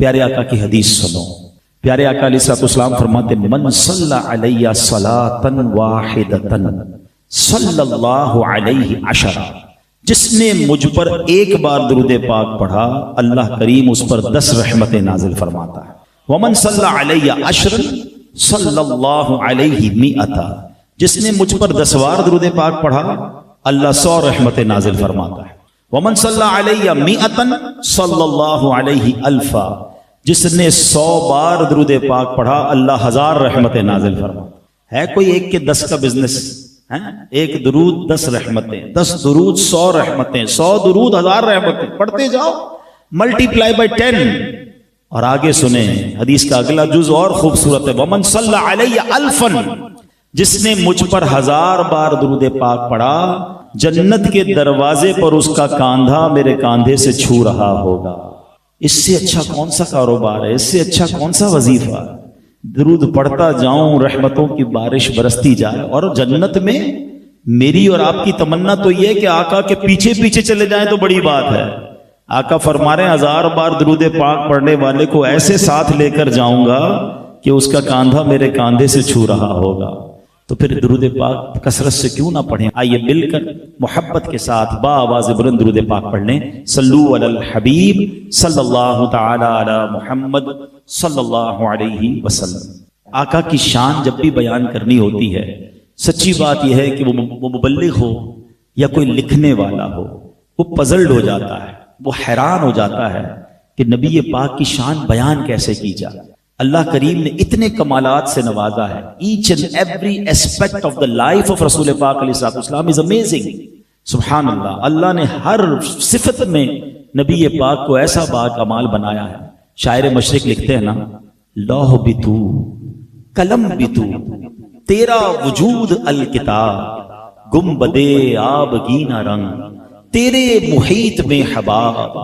پیارے آقا کی حدیث سنو. پیارے آقا علیہ السلام فرماتے ہیں من صلی علیہ صلاۃ واحدۃ صلی اللہ علیہ عشرہ، جس نے مجھ پر ایک بار درود پاک پڑھا اللہ کریم اس پر 10 رحمتیں نازل فرماتا ہے. ومن صلی علیہ عشرا صلی اللہ علیہ مئۃ، جس نے مجھ پر 10 بار درود پاک پڑھا اللہ 100 رحمتیں نازل فرماتا ہے. ومن صلی علیہ مئۃ صلی اللہ علیہ الفا، جس نے 100 بار درود پاک پڑھا اللہ 1000 رحمتیں نازل فرماتا ہے. کوئی ایک کے 10 کا بزنس ہے؟ ایک درود 10 رحمتیں، 10 درود 100 رحمتیں، 100 درود 1000 رحمتیں، پڑھتے جاؤ ملٹی پلائی بائی 10. اور آگے سنیں حدیث کا اگلا جز اور خوبصورت ہے. ومن صلی علیہ الفا، جس نے مجھ پر 1000 بار درود پاک پڑھا جنت کے دروازے پر اس کا کاندھا میرے کاندھے سے چھو رہا ہوگا. اس سے اچھا کون سا کاروبار ہے؟ اس سے اچھا کون سا وظیفہ؟ درود پڑھتا جاؤں، رحمتوں کی بارش برستی جائے. اور جنت میں میری اور آپ کی تمنا تو یہ ہے کہ آقا کے پیچھے پیچھے چلے جائیں تو بڑی بات ہے. آقا فرما رہے ہیں 1000 بار درود پاک پڑھنے والے کو ایسے ساتھ لے کر جاؤں گا کہ اس کا کاندھا میرے کاندھے سے چھو رہا ہوگا. تو پھر درود پاک کثرت سے کیوں نہ پڑھیں؟ آئیے مل کر محبت کے ساتھ با آواز بلند درود پاک پڑھ لیں. صلو علی الحبیب صلی اللہ تعالی علی محمد صلی اللہ علیہ وسلم. آقا کی شان جب بھی بیان کرنی ہوتی ہے، سچی بات یہ ہے کہ وہ مبلغ ہو یا کوئی لکھنے والا ہو، وہ پزلڈ ہو جاتا ہے، وہ حیران ہو جاتا ہے کہ نبی پاک کی شان بیان کیسے کی جائے. اللہ کریم نے اتنے کمالات سے نوازا ہے. Each and every aspect of the life of رسول پاک علیہ السلام از امیزنگ. سبحان اللہ، اللہ نے ہر صفت میں نبی پاک کو ایسا با کمال بنایا ہے. شاعر مشرق لکھتے ہیں نا، لوح بھی تو قلم بھی تو تیرا وجود الکتاب، گنبدے آبگینہ رنگ تیرے محیط میں حباب،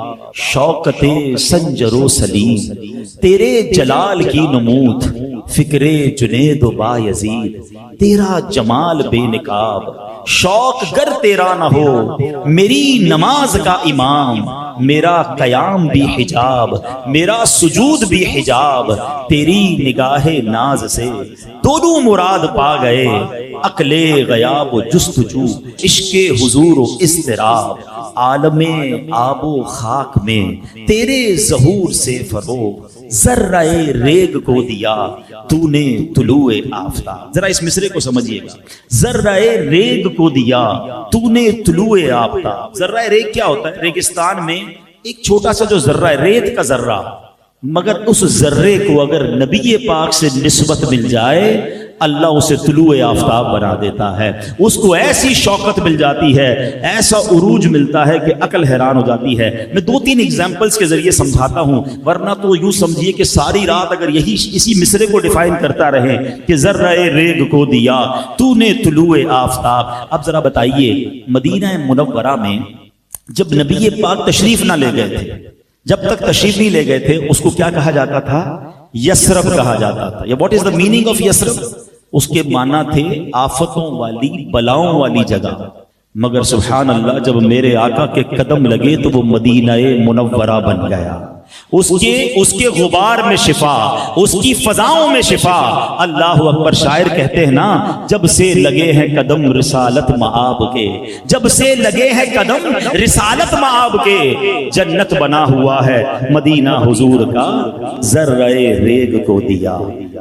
شوکت سنجر و سلیم تیرے جلال کی نمود، فکر جنید و بایزید تیرا جمال بے نقاب. شوق گر تیرا نہ ہو میری نماز کا امام، میرا قیام بھی حجاب میرا سجود بھی حجاب. تیری نگاہ ناز سے دونوں مراد پا گئے، عقل غیاب و جستجو عشق حضور و اضطراب. عالم آب و خاک میں تیرے ظہور سے فروغ، ذرہ ریگ کو دیا تو نے طلوع آفتاب. ذرا اس مصرے کو سمجھیے گا. ذرہ ریگ کو دیا تو نے طلوع آفتاب. ذرہ ریگ کیا ہوتا ہے؟ ریگستان میں ایک چھوٹا سا جو ذرہ ہے، ریت کا ذرہ، مگر اس ذرے کو اگر نبی پاک سے نسبت مل جائے اللہ اسے طلوع آفتاب بنا دیتا ہے. اس کو ایسی شوکت مل جاتی ہے، ایسا عروج ملتا ہے کہ عقل حیران ہو جاتی ہے. میں 2-3 ایگزامپلز کے ذریعے سمجھاتا ہوں، ورنہ تو یوں سمجھیے کہ ساری رات اگر اسی مصرے کو ڈیفائن کرتا رہے کہ ذرہ ریگ کو دیا تو نے طلوع آفتاب. اب ذرا بتائیے مدینہ منورہ میں جب نبی پاک تشریف نہ لے گئے تھے، جب تک تشریف نہیں لے گئے تھے، اس کو کیا کہا جاتا تھا؟ یثرب کہا جاتا تھا. یا what is the meaning of Yathrib? اس کے معنی تھے آفتوں والی، بلاؤں والی جگہ. مگر سبحان اللہ جب میرے آقا کے قدم لگے تو وہ مدینہ منورہ بن گیا. اس کے غبار میں شفا، اس کی فضاؤں میں شفا. اللہ اکبر. شاعر کہتے ہیں نا، جب سے لگے ہیں قدم رسالت مآب کے، جب سے لگے ہیں قدم رسالت مآب کے، جنت بنا ہوا ہے مدینہ حضور کا، ذرہ ریگ کو دیا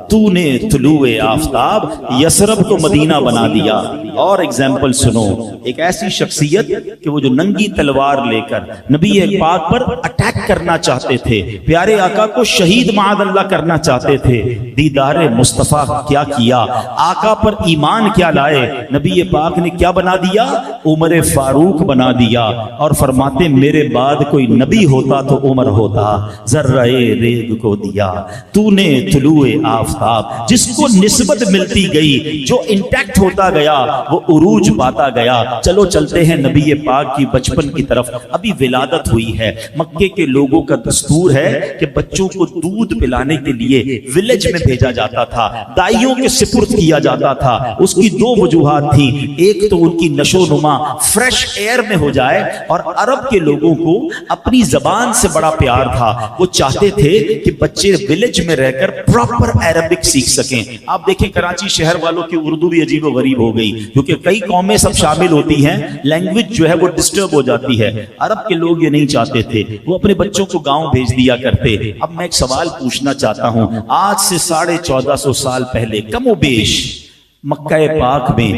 تو نے طلوع آفتاب. یثرب کو مدینہ بنا دیا. اور ایگزامپل سنو، ایک ایسی شخصیت کہ وہ جو ننگی تلوار لے کر نبی پاک پر اٹیک کرنا چاہتے تھے، پیارے آقا کو شہید معاذ اللہ کرنا چاہتے تھے، دیدار مصطفیٰ کیا کیا، آقا پر ایمان کیا لائے، نبی پاک نے کیا بنا دیا؟ عمر فاروق بنا دیا. اور فرماتے میرے بعد کوئی نبی ہوتا تو عمر ہوتا. ذرہ ریگ کو دیا تو نے طلوع آفتاب. جس کو نسبت ملتی گئی، جو انٹیکٹ ہوتا گیا، وہ عروج پاتا گیا. چلو چلتے ہیں نبی پاک کی بچپن کی طرف. ابھی ولادت ہوئی ہے، مکے کے لوگوں کا دستور دستور ہے کہ بچوں کو دودھ پلانے کے لیے ولیج میں بھیجا جاتا تھا، دائیوں کے سپرد کیا جاتا تھا۔ اس کی دو وجوہات تھیں، ایک تو ان کی نشو نما فریش ایئر میں ہو جائے، اور عرب کے لوگوں کو اپنی زبان سے بڑا پیار تھا، وہ چاہتے تھے کہ بچے ولیج میں رہ کر پراپر عربک سیکھ سکیں۔ آپ دیکھیں کراچی شہر والوں کی اردو بھی عجیب و غریب ہو گئی، کیونکہ کئی قومیں سب شامل ہوتی ہیں، لینگویج جو ہے وہ ڈسٹرب ہو جاتی ہے۔ عرب کے لوگ یہ نہیں چاہتے تھے، وہ اپنے بچوں کو گاؤں بھیج دیا کرتے۔ اب میں ایک سوال پوچھنا چاہتا ہوں، آج سے 1450 سال پہلے کم و بیش مکہ پاک میں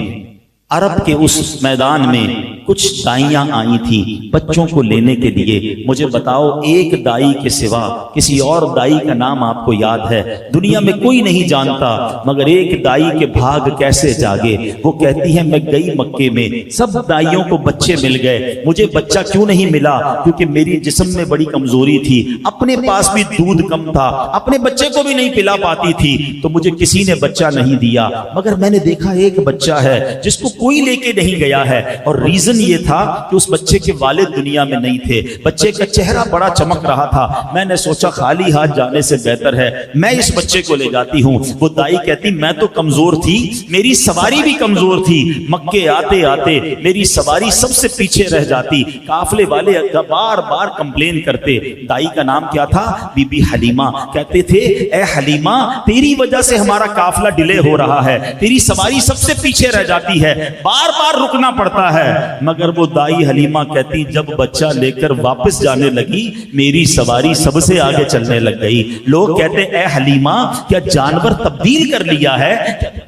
عرب کے اس میدان میں کچھ دائیاں آئی تھیں بچوں کو لینے کے لیے۔ مجھے بتاؤ ایک دائی کے سوا کسی اور دائی کا نام آپ کو یاد ہے؟ دنیا میں کوئی نہیں جانتا، مگر ایک دائی کے بھاگ کیسے جاگے۔ وہ کہتی ہے میں گئی مکے میں، سب دائیوں کو بچے مل گئے، مجھے بچہ کیوں نہیں ملا؟ کیونکہ میری جسم میں بڑی کمزوری تھی، اپنے پاس بھی دودھ کم تھا، اپنے بچے کو بھی نہیں پلا پاتی تھی، تو مجھے کسی نے بچہ نہیں دیا۔ مگر میں نے دیکھا ایک بچہ ہے جس کو کوئی لے کے نہیں گیا ہے، اور ریزن یہ تھا کہ اس بچے کے والد دنیا میں نہیں تھے، بچے کا چہرہ بڑا چمک رہا تھا۔ میں نے سوچا خالی ہاتھ جانے سے بہتر ہے میں اس بچے کو لے جاتی ہوں۔ وہ دائی کہتی میں تو کمزور تھی، میری سواری بھی کمزور تھی، مکے آتے آتے میری سواری سب سے پیچھے رہ جاتی، قافلے والے بار بار کمپلین کرتے۔ دائی کا نام کیا تھا؟ بی بی حلیمہ۔ کہتے تھے اے حلیمہ تیری وجہ سے ہمارا قافلہ ڈیلے ہو رہا ہے، تیری سواری سب سے پیچھے رہ جاتی ہے، بار بار رکنا پڑتا ہے۔ مگر وہ دائی حلیمہ کہتی جب بچہ لے کر واپس جانے لگی میری سواری سب سے آگے چلنے لگ گئی۔ لوگ کہتے اے حلیمہ کیا جانور تبدیل کر لیا ہے؟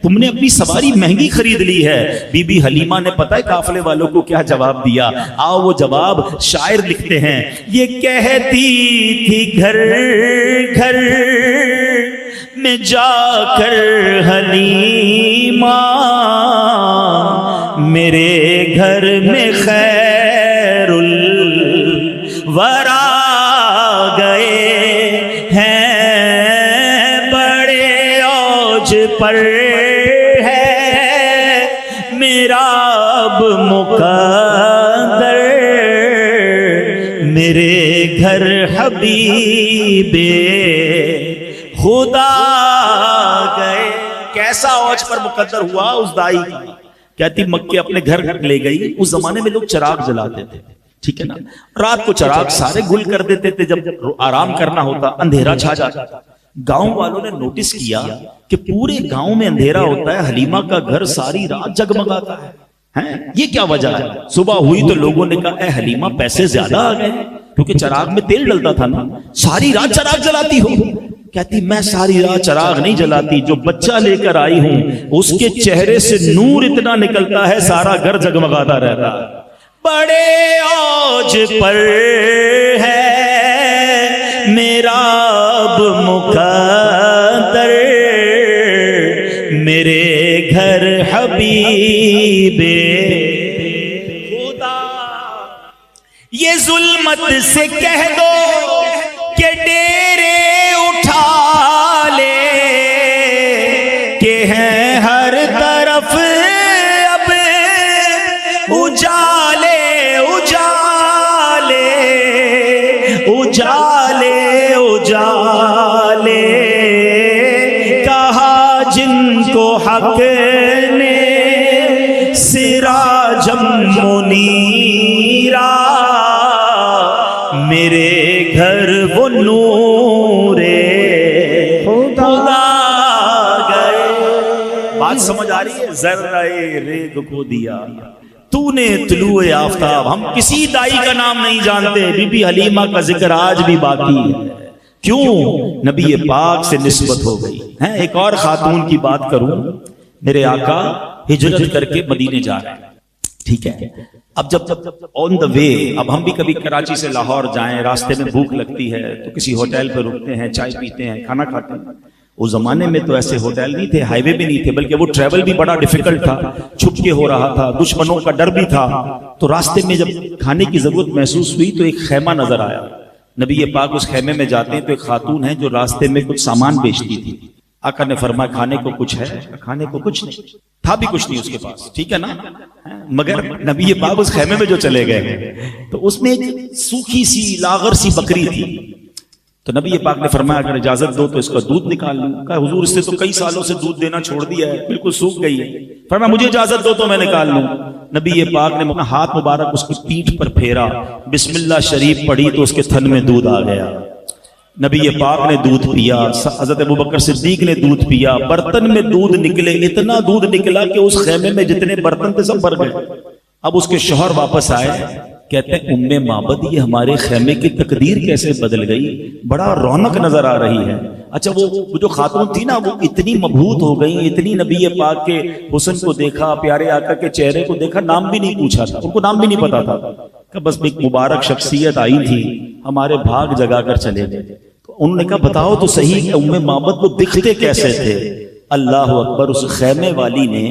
تم نے اپنی سواری مہنگی خرید لی ہے؟ بی بی حلیمہ نے پتہ ہے قافلے والوں کو کیا جواب دیا؟ آؤ وہ جواب شاعر لکھتے ہیں۔ یہ کہتی تھی گھر گھر میں جا کر حلیمہ میرے گھر میں خیر الورا گئے ہیں، بڑے اوج پر ہے میرا اب مقدر، میرے گھر حبیب خدا گئے۔ کیسا اوج پر مقدر ہوا اس دائی کا؟ کہتی مکے اپنے گھر لے گئی۔ اس زمانے میں لوگ چراغ جلاتے تھے، ٹھیک ہے نا، رات کو چراغ سارے گل کر دیتے تھے، جب آرام کرنا ہوتا اندھیرا چھا جاتا۔ گاؤں والوں نے نوٹس کیا کہ پورے گاؤں میں اندھیرا ہوتا ہے، حلیمہ کا گھر ساری رات جگمگاتا ہے، یہ کیا وجہ ہے؟ صبح ہوئی تو لوگوں نے کہا اے حلیمہ پیسے زیادہ آ گئے، کیونکہ چراغ میں تیل ڈلتا تھا نا، ساری رات چراغ جلاتی ہو؟ کہتی میں ساری رات چراغ نہیں جلاتی، جو بچہ لے کر آئی ہوں اس کے چہرے سے نور اتنا نکلتا ہے سارا گھر جگمگاتا رہتا ہے۔ بڑے اوج پر ہے میرا اب مقدر، میرے گھر حبیب خدا۔ یہ ظلمت سے کہہ دو کہ ڈیرے اٹھا لے، کہ ہیں ہر طرف اب اجالے اجالے اجالے اجالے، کہا جن کو حق نے سراجم منیرا، میرے گھر وہ نور خدا گئے۔ بات سمجھ آ رہی ہے؟ ذرہ ریگ کو دیا تو نے طلوع آفتاب۔ ہم کسی دائی کا نام نہیں جانتے، بی بی حلیمہ کا ذکر آج بھی باقی ہے۔ کیوں؟ نبی پاک سے نسبت ہو گئی ہے۔ ایک اور خاتون کی بات کروں، میرے آقا ہجرت کر کے مدینے جا رہے ہیں، ٹھیک ہے، اب جب آن دا وے، اب ہم بھی کبھی کراچی سے لاہور جائیں، راستے میں بھوک لگتی ہے تو کسی ہوٹل پہ رکتے ہیں، چائے پیتے ہیں، کھانا کھاتے ہیں۔ اس زمانے میں تو ایسے ہوٹل نہیں تھے، ہائی وے بھی نہیں تھے، بلکہ وہ ٹریول بھی بڑا ڈیفیکلٹ تھا، چھپ کے ہو رہا تھا، دشمنوں کا ڈر بھی تھا۔ تو راستے میں جب کھانے کی ضرورت محسوس ہوئی تو ایک خیمہ نظر آیا۔ نبی پاک اس خیمے میں جاتے ہیں تو ایک خاتون ہے جو راستے میں کچھ سامان بیچتی تھی۔ آقا نے فرمایا کھانے کو کچھ ہے؟ کھانے کو کچھ نہیں تھا، بھی کچھ نہیں اس کے پاس، ٹھیک ہے نا، مگر نبی پاک اس خیمے میں جو چلے گئے تو اس میں ایک سوکھی سی لاغر سی بکری تھی۔ تو نبی پاک نے فرمایا اگر اجازت دو تو اس کا دودھ نکال لوں. کہا حضور اس نے تو کئی سالوں سے دودھ دینا چھوڑ دیا ہے، بالکل سوکھ گئی ہے. فرمایا مجھے اجازت دو تو میں نکال لوں. نبی پاک نے اپنا ہاتھ مبارک اس کی پیٹھ پر پھیرا، بسم اللہ شریف پڑھی تو اس کے تھن میں دودھ آ گیا. نبی پاک نے دودھ پیا، حضرت ابوبکر صدیق نے دودھ پیا، برتن میں دودھ نکلے، اتنا دودھ نکلا کہ اس خیمے میں جتنے برتن تھے سب بھر گئے. اب اس کے شوہر واپس آئے، کہتے ہیں ام معبد یہ ہمارے خیمے کی تقدیر کیسے بدل گئی، بڑا رونق نظر آ رہی ہے. اچھا وہ جو خاتون تھی نا وہ اتنی مبہوت ہو گئی، اتنی نبی پاک کے حسن کو دیکھا، پیارے آقا کے چہرے کو دیکھا، نام بھی نہیں پوچھا تھا، ان کو نام بھی نہیں پتا تھا کہ بس ایک مبارک شخصیت آئی تھی، ہمارے بھاگ جگا کر چلے گئے. تو انہوں نے کہا بتاؤ تو صحیح کہ ام معبد کو دکھتے کیسے تھے. اللہ اکبر. اس خیمے والی نے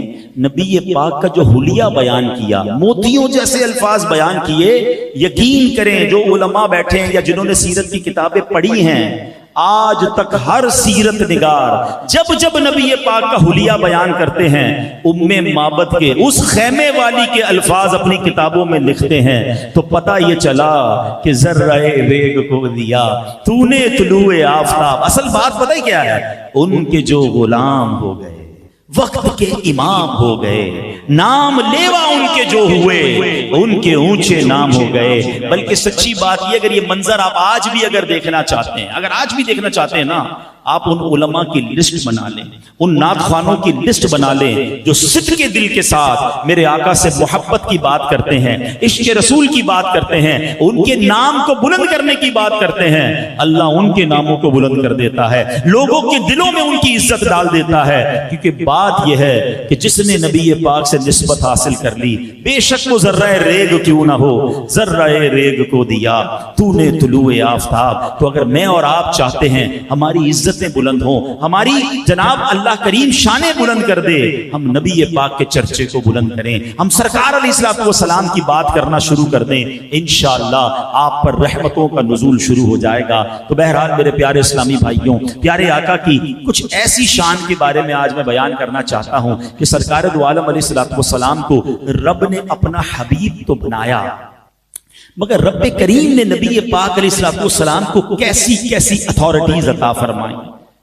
نبی پاک کا جو حلیہ بیان کیا، موتیوں جیسے الفاظ بیان کیے. یقین کریں جو علماء بیٹھے ہیں یا جنہوں نے سیرت کی کتابیں پڑھی ہیں، آج تک ہر سیرت نگار جب جب نبی پاک کا حلیہ بیان کرتے ہیں ام معبد کے اس خیمے والی کے الفاظ اپنی کتابوں میں لکھتے ہیں تو پتہ یہ چلا کہ ذرہ ریگ کو دیا تو نے طلوع آفتاب. اصل بات پتہ ہی کیا ہے، ان کے جو غلام ہو گئے، وقت کے امام ہو گئے، نام لیوا ان کے جو ہوئے، ان کے اونچے نام ہو گئے. بلکہ سچی بات یہ، اگر یہ منظر آپ آج بھی اگر دیکھنا چاہتے ہیں، اگر آج بھی دیکھنا چاہتے ہیں نا، آپ ان علماء کی لسٹ بنا لیں، ان نعت خوانوں کی لسٹ بنا لیں جو صدق کے دل کے ساتھ میرے آقا سے محبت کی بات کرتے ہیں، عشق رسول کی بات کرتے ہیں، ان کے نام کو بلند کرنے کی بات کرتے ہیں. اللہ ان کے ناموں کو بلند کر دیتا ہے، لوگوں کے دلوں میں ان کی عزت ڈال دیتا ہے. کیونکہ بات یہ ہے کہ جس نے نبی پاک سے نسبت حاصل کر لی، بے شک وہ ذرہ ریگ کیوں نہ ہو، ذرہ ریگ کو دیا تو نے طلوع آفتاب. تو اگر میں اور آپ چاہتے ہیں ہماری عزت بلند ہوں، ہماری جناب اللہ کریم شانیں بلند کر دے، ہم نبی پاک کے چرچے کو بلند کریں، ہم سرکار علیہ الصلوۃ والسلام کی بات کرنا شروع کر دیں، انشاءاللہ آپ پر رحمتوں کا نزول شروع ہو جائے گا. تو بہرحال میرے پیارے اسلامی بھائیوں، پیارے آقا کی کچھ ایسی شان کے بارے میں آج میں بیان کرنا چاہتا ہوں کہ سرکار دو عالم علیہ الصلوۃ والسلام کو رب نے اپنا حبیب تو بنایا، مگر رب کریم نے نبی پاک علیہ الصلوۃ والسلام کو کیسی کیسی اتھارٹیز عطا فرمائی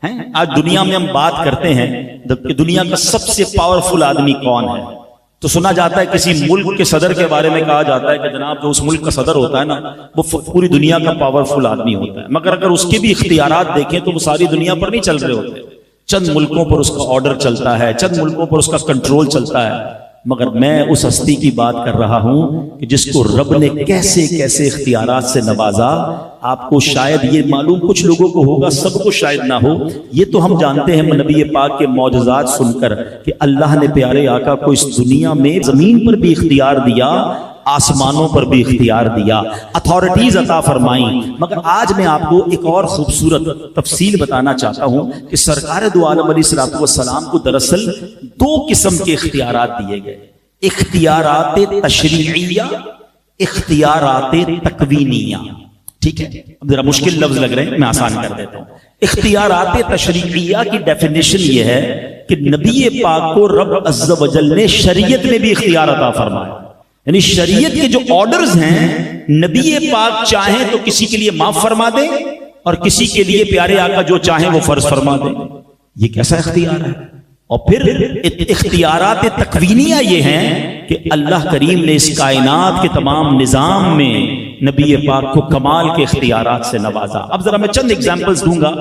ہیں. آج دنیا میں ہم بات کرتے ہیں کہ دنیا کا سب سے پاورفل آدمی کون ہے، تو سنا جاتا ہے کسی ملک کے صدر کے بارے میں کہا جاتا ہے کہ جناب جو اس ملک کا صدر ہوتا ہے نا وہ پوری دنیا کا پاورفل آدمی ہوتا ہے. مگر اگر اس کے بھی اختیارات دیکھیں تو وہ ساری دنیا پر نہیں چل رہے ہوتے، چند ملکوں پر اس کا آرڈر چلتا ہے، چند ملکوں پر اس کا کنٹرول چلتا ہے. مگر میں اس ہستی کی بات کر رہا ہوں کہ جس کو رب نے کیسے کیسے اختیارات سے نوازا. آپ کو شاید یہ معلوم، کچھ لوگوں کو ہوگا، سب کو شاید نہ ہو. یہ تو ہم جانتے ہیں نبی پاک کے معجزات سن کر کہ اللہ نے پیارے آقا کو اس دنیا میں زمین پر بھی اختیار دیا، آسمانوں پر بھی اختیار دیا، اتھارٹیز عطا فرمائیں. مگر آج میں آپ کو ایک اور خوبصورت تفصیل بتانا چاہتا ہوں کہ سرکار دو عالم علیہ الصلوۃ والسلام کو دراصل دو قسم کے اختیارات دیے گئے، اختیارات تشریعیہ، اختیارات تکوینیہ. ٹھیک ہے، اب ذرا مشکل لفظ لگ رہے ہیں، میں آسان کر دیتا ہوں. اختیارات تشریعیہ کی ڈیفینیشن یہ ہے کہ نبی پاک کو رب عز و جل نے شریعت میں بھی اختیار عطا فرمایا. یعنی شریعت کے جو آرڈرز ہیں نبی پاک چاہیں تو کسی کے لیے معاف فرما دیں اور کسی کے لیے پیارے آقا جو چاہیں وہ فرض فرما دیں. یہ کیسا اختیار ہے؟ اور پھر اختیارات تکوینیہ یہ ہیں کہ اللہ کریم نے اس کائنات کے تمام نظام میں نبی پاک کو کمال کے اختیارات سے نوازا. اب ذرا میں چند ایگزامپلز دوں گا،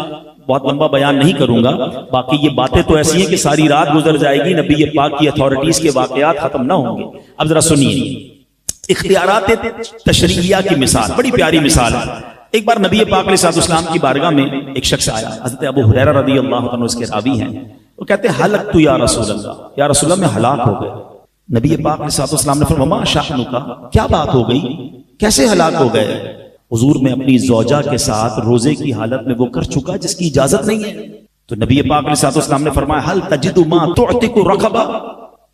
بہت لمبا بیان نہیں کروں گا. باقی یہ باتیں تو ایسی ہیں کہ ساری رات گزر جائے گی، نبی پاک کی اتھارٹیز کے واقعات ختم نہ ہوں گے. اب ذرا سنیے اختیارات تشریعیہ کی مثال، بڑی پیاری مثال ہے. ایک بار نبی پاک علیہ السلام کی بارگاہ میں ایک شخص آیا، حضرت ابو ہریرہ رضی اللہ عنہ اس کے راوی ہیں. وہ کہتے ہیں ہلکت یا رسول اللہ، یا رسول اللہ میں ہلاک ہو گئے. نبی پاک علیہ السلام نے فرمایا وما شأنک، کیا بات ہو گئی، کیسے ہلاک ہو گئے؟ حضور میں اپنی زوجہ کے ساتھ روزے کی حالت میں وہ کر چکا جس کی اجازت نہیں ہے. تو نبی پاک علیہ السلام نے فرمایا هل تجد ما تعتق رقبہ،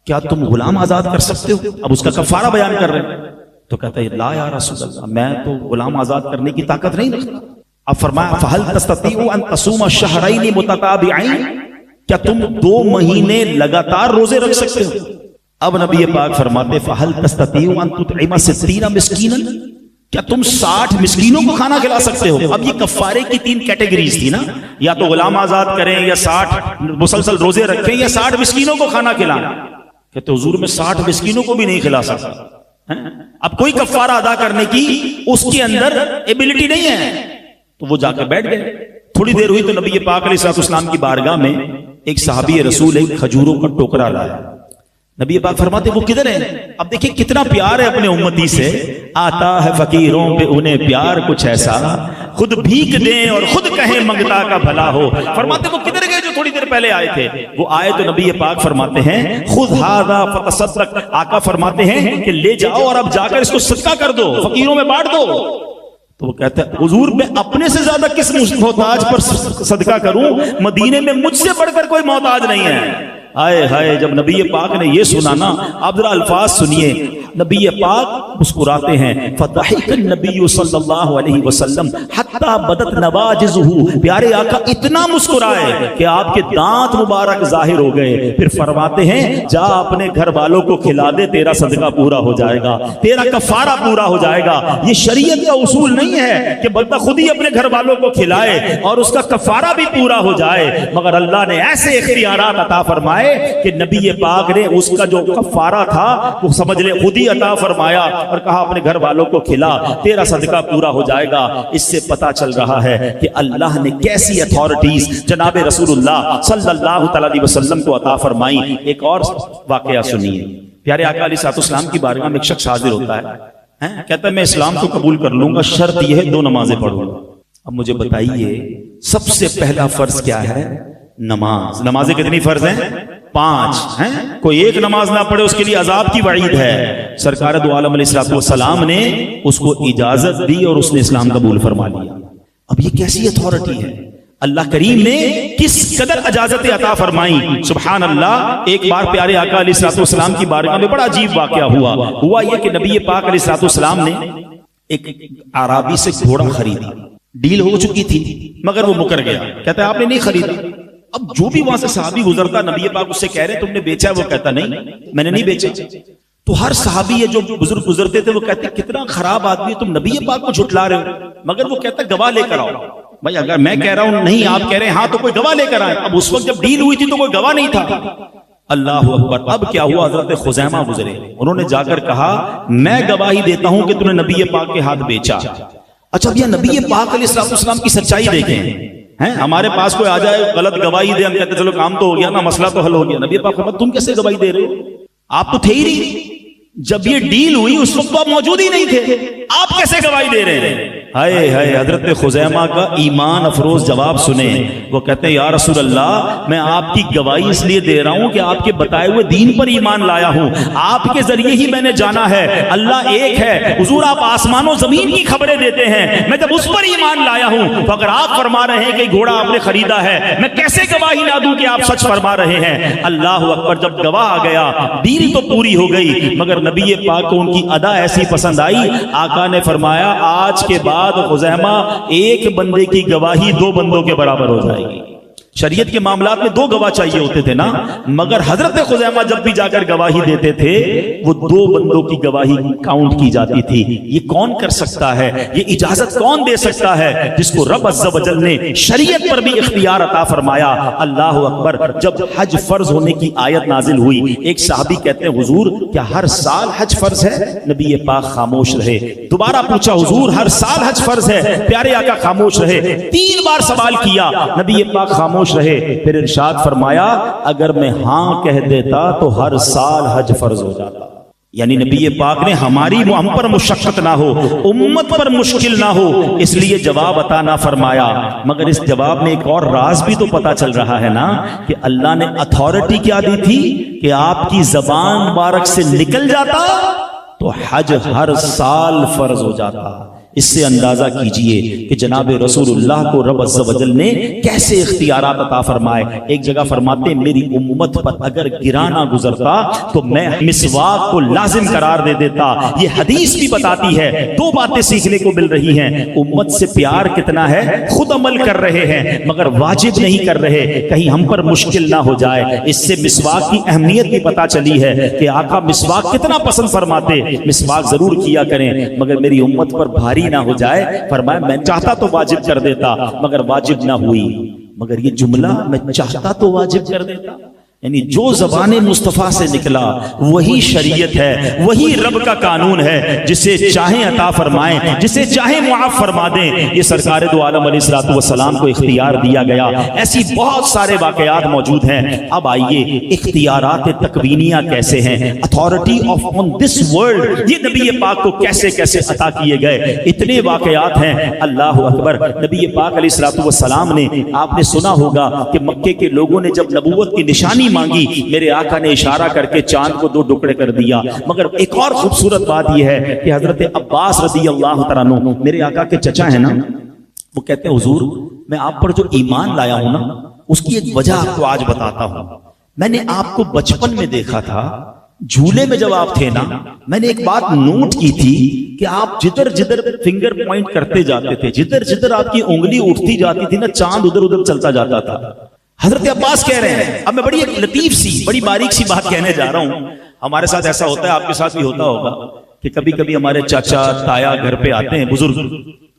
کیا تم غلام آزاد کر سکتے ہو؟ اب اس کا کفارہ بیان کر رہے ہیں. تو کہتا ہے لا یا رسول اللہ، میں تو غلام آزاد کرنے کی طاقت نہیں رکھتا. اب فرمایا فهل تستطيع ان تصوم شهرين متتابعين، کیا تم 2 مہینے لگاتار روزے رکھ سکتے ہو؟ اب نبی پاک فرماتے فهل تستطيع ان تطعم 60 مسکینا، کیا تم 60 مسکینوں کو کھانا کھلا سکتے ہو؟ اب یہ کفارے کی 3 کیٹیگریز تھی نا، یا تو غلام آزاد کریں، یا 60 مسلسل روزے رکھیں، یا 60 مسکینوں کو کھانا کھلائیں. کہتے حضور میں 60 مسکینوں کو بھی نہیں کھلا سکتا. اب کوئی کفارہ ادا کرنے کی اس کے اندر ایبلٹی نہیں ہے. تو وہ جا کے بیٹھ گئے. تھوڑی دیر ہوئی تو نبی پاک علیہ السلام کی بارگاہ میں ایک صحابی رسول ایک کھجوروں کا ٹوکرا لایا. نبی پاک فرماتے وہ کدھر ہے؟ اب دیکھیں کتنا پیار ہے اپنے امتی سے. آتا ہے فقیروں پہ انہیں پیار کچھ ایسا، خود بھیک دیں اور خود کہیں منگتا کا بھلا ہو. فرماتے وہ کدھر گئے جو تھوڑی دیر پہلے آئے تھے؟ وہ آئے تو نبی پاک فرماتے ہیں خود ھذا فتصدق. آقا فرماتے ہیں کہ لے جاؤ اور اب جا کر اس کو صدقہ کر دو، فقیروں میں بانٹ دو. تو وہ کہتا ہے حضور میں اپنے سے زیادہ کس محتاج پر صدقہ کروں؟ مدینے میں مجھ سے بڑھ کر کوئی محتاج نہیں ہے. آئے ہائے جب نبی پاک نے یہ سنا نا، آپ ذرا الفاظ سنیے. نبی پاک مسکراتے ہیں. فضحک النبی صلی اللہ علیہ وسلم حتی بدت نواجذہ. پیارے آقا اتنا مسکرائے کہ آپ کے دانت مبارک ظاہر ہو گئے. پھر فرماتے ہیں جا اپنے گھر والوں کو کھلا دے، تیرا صدقہ پورا ہو جائے گا، تیرا کفارہ پورا ہو جائے گا. یہ شریعت کا اصول نہیں ہے کہ بندہ خود ہی اپنے گھر والوں کو کھلائے اور اس کا کفارہ بھی پورا ہو جائے، مگر اللہ نے ایسے اختیارات عطا فرمائے کہ نبی پاک نے اس کا جو کفارہ تھا وہ سمجھ لے خود ہی عطا فرمایا اور کہا اپنے گھر والوں کو کھلا، تیرا صدقہ پورا ہو جائے گا. اس سے پتا چل رہا ہے کہ اللہ نے کیسی اتھارٹیز جناب رسول اللہ صلی اللہ تعالی علیہ وسلم کو عطا فرمائی. ایک اور واقعہ سنیے. پیارے آقا علیہ السلام کی بارگاہ میں ایک شخص حاضر ہوتا ہے، کہتا ہے میں اسلام کو قبول کر لوں گا، شرط یہ ہے 2 نمازیں پڑھوں گا. اب مجھے بتائیے سب سے پہلا فرض کیا ہے؟ نماز. نمازیں کتنی فرض ہیں؟ 5 ہیں. کوئی ایک نماز نہ پڑھے اس کے لیے عذاب کی وعید ہے. سرکار دو عالم علیہ السلام نے اس کو اجازت دی اور اس نے اسلام قبول فرما لیا. اب یہ کیسی اتھارٹی ہے؟ اللہ کریم نے کس قدر اجازت عطا فرمائی. سبحان اللہ. ایک بار پیارے آقا علیہ السلام کی بارگاہ میں بڑا عجیب واقعہ ہوا یہ کہ نبی پاک علیہ السلام نے ایک اعرابی سے گھوڑا خریدا. ڈیل ہو چکی تھی مگر وہ مکر گیا. کہتا ہے آپ نے نہیں خریدا. اب جو بھی وہاں سے صحابی گزرتا نبی پاک اس سے کہہ رہے تم نے بیچا ہے؟ وہ کہتا نہیں میں نے نہیں بیچا. تو ہر صحابی ہے جو بزرگ گزرتے تھے وہ کہتے کتنا خراب آدمی ہے، تم نبی پاک کو جھٹلا رہے ہو. مگر وہ کہتا گواہ لے کر آؤ. بھائی اگر میں کہہ رہا ہوں نہیں آپ کہہ رہے ہیں ہاں تو کوئی گواہ لے کر آئے. اب اس وقت جب ڈیل ہوئی تھی تو کوئی گواہ نہیں تھا. اللہ اکبر. اب کیا ہوا؟ حضرت خزیمہ گزرے. انہوں نے جا کر کہا میں گواہی دیتا ہوں کہ تم نے نبی پاک کے ہاتھ بیچا. اچھا اب یہ نبی پاک علیہ السلام کی سچائی دیکھیں. ہمارے پاس کوئی آ جائے غلط گواہی دے، ہم کہتے چلو کام تو ہو گیا نا، مسئلہ تو حل ہو گیا. نبی پاک فرماتے تم کیسے گواہی دے رہے ہو؟ آپ تو تھے ہی نہیں. جب یہ ڈیل ہوئی اس وقت تو آپ موجود ہی نہیں تھے، آپ کیسے گواہی دے رہے ہیں؟ ہائے ہائے. حضرت خزیمہ کا ایمان افروز جواب سنیں. وہ کہتے ہیں یا رسول اللہ میں آپ کی گواہی اس لیے دے رہا ہوں کہ آپ کے بتائے ہوئے دین پر ایمان لایا ہوں. آپ کے ذریعے ہی میں نے جانا ہے اللہ ایک ہے. حضور آپ آسمان و زمین کی خبریں دیتے ہیں، میں جب اس پر ایمان لایا ہوں تو اگر آپ فرما رہے ہیں کہ گھوڑا آپ نے خریدا ہے میں کیسے گواہی نہ دوں کہ آپ سچ فرما رہے ہیں؟ اللہ اکبر. جب گواہ آ گیا ڈیل تو پوری ہو گئی، مگر نبی پاک کو ان کی ادا ایسی پسند آئی. آقا نے فرمایا آج کے بعد خزیمہ ایک بندے کی گواہی 2 بندوں کے برابر ہو جائے گی. شریعت کے معاملات میں 2 گواہ چاہیے ہوتے تھے نا، مگر حضرت خزیمہ جب بھی جا کر گواہی دیتے تھے وہ 2 بندوں کی گواہی کاؤنٹ کی جاتی تھی. یہ کون کر سکتا ہے؟ یہ اجازت کون دے سکتا ہے جس کو رب عز و جل نے شریعت پر بھی اختیار عطا فرمایا. اللہ اکبر. جب حج فرض ہونے کی آیت نازل ہوئی ایک صحابی کہتے ہیں حضور کیا ہر سال حج فرض ہے؟ نبی پاک خاموش رہے. دوبارہ پوچھا حضور ہر سال حج فرض ہے؟ پیارے آقا خاموش رہے. 3 بار سوال کیا نبی پاک خاموش رہے. پھر ارشاد فرمایا اگر میں ہاں کہہ دیتا تو ہر سال حج فرض ہو جاتا. یعنی نبی پاک نے ہم پر مشقت نہ ہو، امت پر مشکل نہ ہو، اس لیے جواب عطا نہ فرمایا. مگر اس جواب میں ایک اور راز بھی تو پتا چل رہا ہے نا کہ اللہ نے اتھارٹی کیا دی تھی کہ آپ کی زبان مبارک سے نکل جاتا تو حج ہر سال فرض ہو جاتا. اس سے اندازہ کیجئے کہ جناب رسول اللہ کو رب عز و جل نے کیسے اختیارات عطا فرمائے. ایک جگہ فرماتے ہیں میری امت پر اگر گرانا گزرتا تو میں مسواک کو لازم قرار دے دیتا. یہ حدیث بھی بتاتی ہے. دو باتیں سیکھنے کو مل رہی ہیں. امت سے پیار کتنا ہے, خود عمل کر رہے ہیں مگر واجب نہیں کر رہے, کہیں ہم پر مشکل نہ ہو جائے. اس سے مسواک کی اہمیت بھی پتا چلی ہے کہ آقا مسواک کتنا پسند فرماتے. مسواک ضرور کیا کریں مگر میری امت پر بھاری نہ ہو جائے. فرمایا میں چاہتا تو واجب کر دیتا مگر واجب نہ ہوئی. مگر یہ جملہ میں چاہتا تو واجب کر دیتا, یعنی جو زبان مصطفیٰ سے نکلا وہی شریعت ہے, وہی رب کا قانون ہے. جسے چاہیں عطا فرمائیں, جسے چاہیں معاف فرما دیں. یہ سرکار دو عالم علیہ الصلوۃ والسلام کو اختیار دیا گیا. ایسی بہت سارے واقعات موجود ہیں. اب آئیے اختیارات تکوینیہ کیسے ہیں, authority of on this world یہ نبی پاک کو کیسے کیسے عطا کیے گئے. اتنے واقعات ہیں, اللہ اکبر. نبی پاک علیہ الصلوۃ والسلام نے, آپ نے سنا ہوگا کہ مکے کے لوگوں نے جب نبوت کی نشانی مانگی, میرے آقا نے اشارہ کر کے چاند کو 2 ٹکڑے کر دیا. مگر ایک اور خوبصورت بات یہ ہے کہ حضرت عباس رضی اللہ تعالیٰ عنہ میرے آقا کے چچا ہیں نا, وہ کہتے ہیں حضور میں آپ پر جو ایمان لایا ہوں نا اس کی ایک وجہ آپ کو آج بتاتا ہوں. میں نے آپ کو بچپن میں دیکھا تھا, جھولے میں جب آپ تھے نا, میں نے ایک بات نوٹ کی تھی کہ آپ جدھر جدھر فنگر پوائنٹ کرتے جاتے تھے, جدھر جدھر آپ کی انگلی اٹھتی جاتی تھی نا چاند ادھر ادھر چلتا جاتا تھا. حضرت عباس کہہ رہے ہیں. اب میں بڑی ایک لطیف سی بڑی باریک سی بات کہنے جا رہا ہوں. ہمارے ساتھ ایسا ہوتا ہے, آپ کے ساتھ بھی ہوتا ہوگا کہ کبھی کبھی ہمارے چاچا تایا گھر پہ آتے ہیں بزرگ,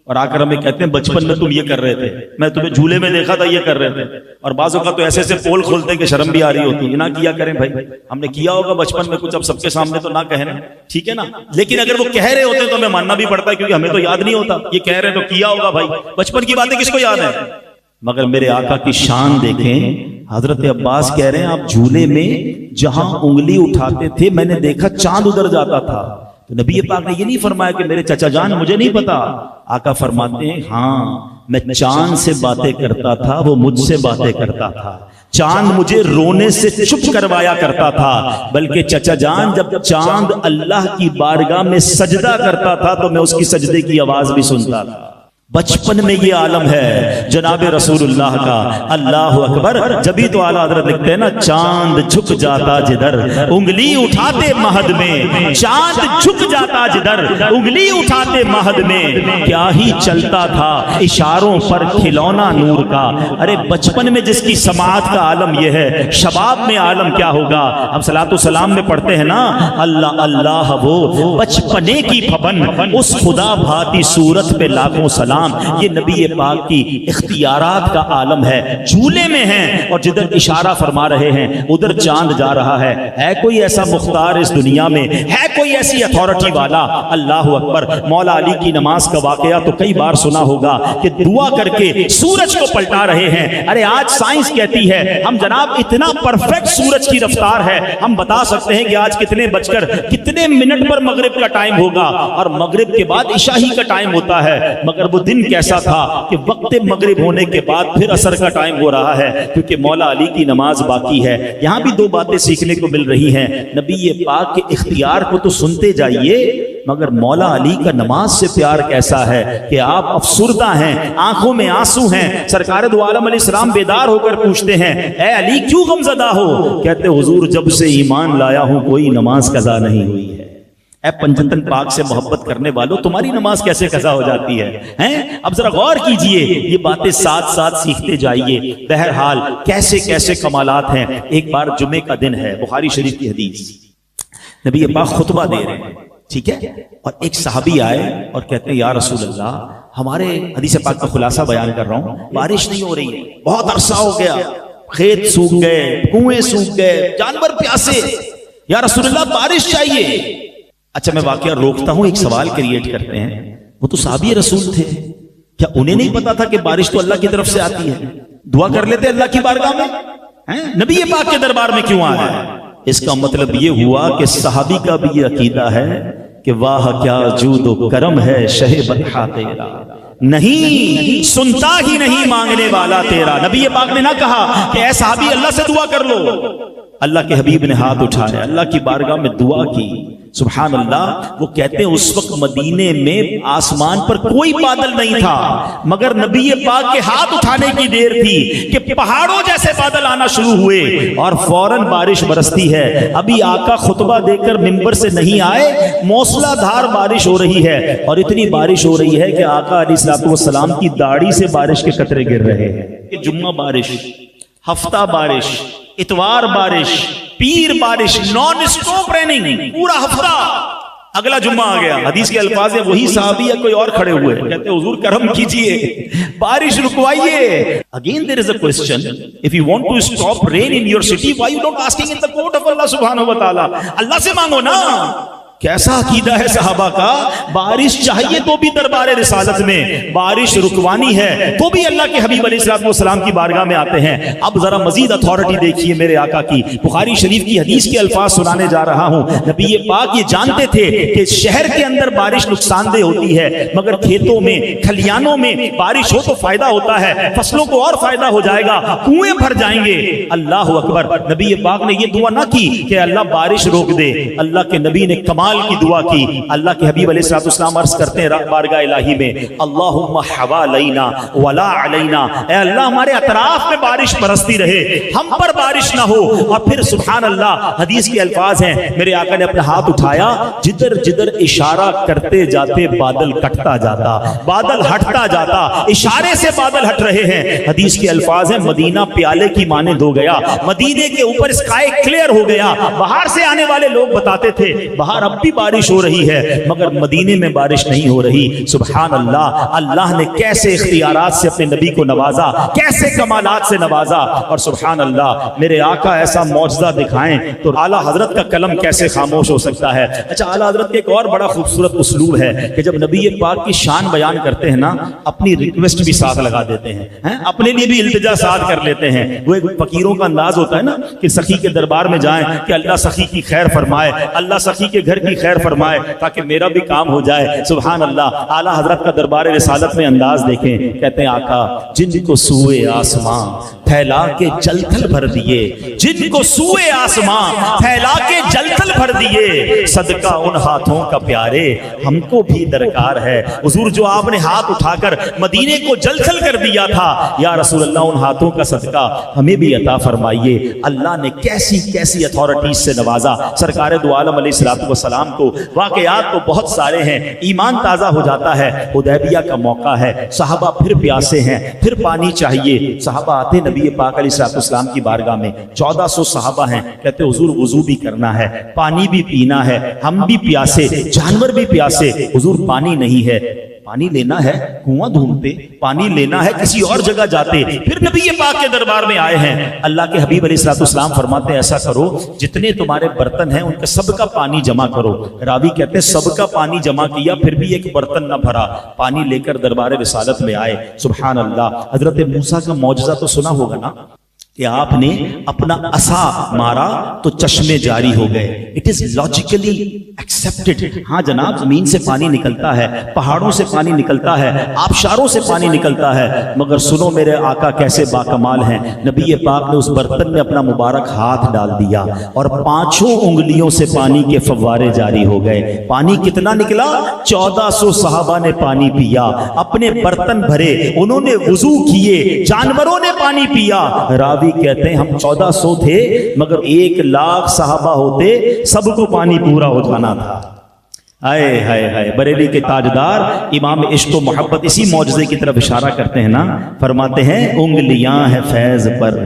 اور آ کر ہمیں کہتے ہیں بچپن میں تم یہ کر رہے تھے, میں تمہیں جھولے میں دیکھا تھا یہ کر رہے تھے. اور بعضوں کا تو ایسے ایسے پول کھولتے ہیں کہ شرم بھی آ رہی ہوتی ہے. نہ کیا کریں بھائی, ہم نے کیا ہوگا بچپن میں کچھ, اب سب کے سامنے تو نہ کہیں, ٹھیک ہے نا. لیکن اگر وہ کہہ رہے ہوتے ہیں تو ہمیں ماننا بھی پڑتا ہے کیونکہ ہمیں تو یاد نہیں ہوتا. یہ کہہ رہے ہیں تو کیا ہوگا بھائی, بچپن کی باتیں کس کو یاد ہے. مگر میرے آقا کی شان دیکھیں. حضرت عباس کہہ رہے ہیں آپ جھولے میں جہاں انگلی اٹھاتے تھے میں نے دیکھا چاند ادھر جاتا تھا. تو نبی پاک نے یہ نہیں فرمایا کہ میرے چچا جان مجھے نہیں پتا. آقا فرماتے ہیں ہاں میں چاند سے باتیں کرتا تھا, وہ مجھ سے باتیں کرتا تھا. چاند مجھے رونے سے چپ کروایا کرتا تھا, بلکہ چچا جان جب چاند اللہ کی بارگاہ میں سجدہ کرتا تھا تو میں اس کی سجدے کی آواز بھی سنتا تھا. بچپن میں یہ عالم ہے جناب رسول اللہ کا. اللہ اکبر. جبھی تو اعلیٰ حضرت لکھتے ہیں نا, چاند جھک جاتا جدھر انگلی اٹھاتے مہد میں, چاند جھک جاتا جدھر انگلی اٹھاتے مہد میں, کیا ہی چلتا تھا اشاروں پر کھلونا نور کا. ارے بچپن میں جس کی سماعت کا عالم یہ ہے, شباب میں عالم کیا ہوگا. ہم صلاۃ والسلام میں پڑھتے ہیں نا, اللہ اللہ وہ بچپنے کی پھبن اس خدا بھاتی صورت پہ لاکھوں سلام. یہ نبی پاک کی اختیارات کا عالم ہے. جھولے میں ہیں اور جدھر اشارہ فرما رہے ہیں ادھر چاند جا رہا ہے. ہے کوئی ایسا مختار اس دنیا میں, ہے کوئی ایسی اتھارٹی والا. اللہ اکبر. مولا علی کی نماز کا واقعہ تو کئی بار سنا ہوگا کہ دعا کر کے سورج کو پلٹا رہے ہیں. ارے آج سائنس کہتی ہے ہم جناب اتنا پرفیکٹ سورج کی رفتار ہے, ہم بتا سکتے ہیں کہ آج کتنے بج کر کتنے منٹ پر مغرب کا ٹائم ہوگا, اور مغرب کے بعد عشاء ہی کا ٹائم ہوتا ہے. مگر وہ دن کیسا تھا کہ وقت مغرب ہونے کے بعد پھر عصر کا ٹائم ہو رہا ہے, کیونکہ مولا علی کی نماز باقی ہے. یہاں بھی 2 باتیں سیکھنے کو مل رہی ہیں. نبی پاک کے اختیار کو تو سنتے جائیے, مگر مولا علی کا نماز سے پیار کیسا ہے کہ آپ افسردہ ہیں, آنکھوں میں آنسو ہیں. سرکار دو عالم علیہ السلام بیدار ہو کر پوچھتے ہیں اے علی کیوں غمزدہ ہو. کہتے حضور جب سے ایمان لایا ہوں کوئی نماز قضا نہیں ہوئی ہے. اے پنجتن پاک سے محبت کرنے والوں, تمہاری نماز کیسے قضا ہو جاتی ہے. اب ذرا غور کیجئے, یہ باتیں ساتھ ساتھ سیکھتے جائیے. بہرحال کیسے کیسے کمالات ہیں. ایک بار جمعے کا دن ہے, بخاری شریف کی حدیث, نبی پاک خطبہ دے رہے ہیں, ٹھیک ہے, اور ایک صحابی آئے اور کہتے ہیں یا رسول اللہ, ہمارے حدیث پاک کا خلاصہ بیان کر رہا ہوں, بارش نہیں ہو رہی ہے, بہت عرصہ ہو گیا, کھیت سوکھ گئے, کنویں سوکھ گئے, جانور پیاسے, یا رسول اللہ بارش چاہیے. اچھا میں واقعہ روکتا ہوں, ایک سوال کریٹ کرتے ہیں. وہ تو صحابی رسول تھے, کیا انہیں نہیں پتا تھا کہ بارش تو اللہ کی طرف سے آتی ہے؟ دعا کر لیتے اللہ کی بارگاہ میں, نبی پاک کے دربار میں کیوں آیا ہے؟ اس کا مطلب یہ ہوا کہ صحابی کا بھی یہ عقیدہ ہے کہ واہ کیا جود و کرم ہے شہ بطحا تیرا, نہیں سنتا ہی نہیں مانگنے والا تیرا. نبی پاک نے نہ کہا کہ اے صحابی اللہ سے دعا کر لو. اللہ کے حبیب نے ہاتھ اٹھایا, اللہ کی بارگاہ میں دعا کی, سبحان اللہ. وہ کہتے ہیں اس وقت مدینے میں آسمان پر کوئی بادل نہیں تھا مگر نبی پاک کے ہاتھ اٹھانے کی دیر تھی کہ پہاڑوں جیسے بادل آنا شروع ہوئے اور فوراً بارش برستی ہے. ابھی آقا خطبہ دے کر ممبر سے نہیں آئے, موسلا دھار بارش ہو رہی ہے, اور اتنی بارش ہو رہی ہے کہ آقا علیہ الصلوۃ والسلام کی داڑھی سے بارش کے قطرے گر رہے ہیں. کہ جمعہ بارش, ہفتہ بارش, اتوار بارش, پیر بارش, نان اسٹاپ ریننگ پورا ہفتہ. اگلا جمعہ آ گیا, حدیث کے الفاظ ہیں وہی صحابی ہے کوئی اور کھڑے ہوئے, کہتے ہیں حضور کرم کیجئے, بارش رکوائیے. Again there is a question, if you want to stop rain in your city, why you not asking in the court of Allah subhanahu wa ta'ala? اللہ سے مانگو نا. کیسا عقیدہ ہے صحابہ کا, بارش چاہیے تو بھی دربار رسالت میں, بارش رکوانی ہے تو بھی اللہ کے حبیب علیہ الصلوۃ والسلام کی بارگاہ میں آتے ہیں. اب ذرا مزید اتھارٹی دیکھیے میرے آقا کی. بخاری شریف کی حدیث کے الفاظ سنانے جا رہا ہوں. نبی پاک یہ جانتے تھے کہ شہر کے اندر بارش نقصان دہ ہوتی ہے مگر کھیتوں میں, کھلیانوں میں بارش ہو تو فائدہ ہوتا ہے, فصلوں کو اور فائدہ ہو جائے گا, کنویں بھر جائیں گے. اللہ اکبر. نبی پاک نے یہ دعا نہ کی کہ اللہ بارش روک دے, اللہ کے نبی نے کمال کی دعا کی. اللہ کے حبیب علیہ الصلوۃ والسلام عرض کرتے ہیں بارگاہ الہی میں, اللہم حوالینا ولا علینا, اے اللہ ہمارے اطراف میں بارش برستی رہے, ہم پر بارش نہ ہو. اور پھر سبحان اللہ حدیث کے الفاظ ہیں, میرے آقا نے اپنا ہاتھ اٹھایا, جدھر جدھر اشارہ کرتے جاتے بادل کٹتا جاتا, بادل ہٹتا جاتا, اشارے سے بادل ہٹ رہے ہیں. حدیث کے الفاظ ہیں مدینہ پیالے کی مانند ہو گیا, مدینے کے اوپر اسکائی کلیئر ہو گیا. باہر سے آنے والے لوگ بتاتے تھے باہر اب بھی بارش ہو رہی ہے مگر مدینے میں بارش نہیں ہو رہی. سبحان اللہ. اللہ نے کیسے اختیارات سے اپنے نبی کو نوازا, کیسے کمالات سے نوازا. اور سبحان اللہ میرے آقا ایسا معجزہ دکھائیں تو اعلیٰ حضرت کا قلم کیسے خاموش ہو سکتا ہے. اچھا, اعلیٰ حضرت کے ایک اور بڑا خوبصورت اسلوب ہے کہ جب نبی پاک کی شان بیان کرتے ہیں نا, اپنی ریکویسٹ بھی ساتھ لگا دیتے ہیں, اپنے لیے بھی التجا ساتھ کر لیتے ہیں. وہ ایک فقیروں کا انداز ہوتا ہے نا کہ سخی کے دربار میں جائیں کہ اللہ سخی کی خیر فرمائے, اللہ سخی کے گھر کی خیر فرمائے تاکہ میرا بھی کام ہو جائے. سبحان اللہ. اعلیٰ حضرت کا دربار رسالت میں انداز دیکھیں, کہتے ہیں آقا جن کو سوئے آسمان پھیلا کے جل تھل بھر دیے, جن کو سوئے آسمان پھیلا کے جل تھل بھر دیے, صدقہ ان ہاتھوں کا پیارے ہم کو بھی درکار ہے. حضور جو آپ نے ہاتھ اٹھا کر مدینے کو جل تھل کر دیا تھا, یا رسول اللہ ان ہاتھوں کا صدقہ ہمیں بھی عطا فرمائیے. اللہ نے کیسی کیسی اتھارٹیز سے نوازا سرکار دو عالم علیہ الصلوۃ والسلام کو. واقعات تو بہت سارے ہیں, ایمان تازہ ہو جاتا ہے. حدیبیہ کا موقع ہے, صحابہ پھر پیاسے ہیں, پھر پانی چاہیے. صحابہ آتے نبی پاک علیہ الصلوۃ والسلام کی بارگاہ میں, 1400 صحابہ ہیں. کہتے حضور وضو بھی کرنا ہے, پانی بھی پینا ہے, ہم بھی پیاسے, جانور بھی پیاسے. حضور پانی نہیں ہے, پانی لینا ہے کنواں ڈھونڈتے, پانی لینا ہے کسی اور جگہ جاتے. پھر نبی پاک کے دربار میں آئے ہیں. اللہ کے حبیب علیہ الصلوۃ والسلام فرماتے ہیں ایسا کرو جتنے تمہارے برتن ہیں ان کا سب کا پانی جمع کرو. راوی کہتے ہیں سب کا پانی جمع کیا پھر بھی ایک برتن نہ بھرا. پانی لے کر دربار رسالت میں آئے. سبحان اللہ. حضرت موسیٰ کا معجزہ تو سنا ہوگا نا کہ آپ نے اپنا عصا مارا تو چشمے جاری ہو گئے. It is logically expected. ہاں جناب, زمین سے پانی نکلتا ہے, پہاڑوں سے پانی نکلتا ہے, آبشاروں سے پانی نکلتا ہے, مگر سنو میرے آقا کیسے باکمال ہیں. نبی پاک نے اس برتن میں اپنا مبارک ہاتھ ڈال دیا اور 5 انگلیوں سے پانی کے فوارے جاری ہو گئے. پانی کتنا نکلا؟ 1400 صحابہ نے پانی پیا, اپنے برتن بھرے, انہوں نے وضو کیے, جانوروں نے پانی پیا. راوی کہتے ہیں ہم 1400 تھے مگر 1,00,000 صحابہ ہوتے, سب کو پانی پورا ہو جانا تھا. ہائے ہائے ہائے. بریلی کے تاجدار امام عشق و محبت اسی معجزے کی طرف اشارہ کرتے ہیں نا, فرماتے ہیں انگلیاں ہیں فیض پر,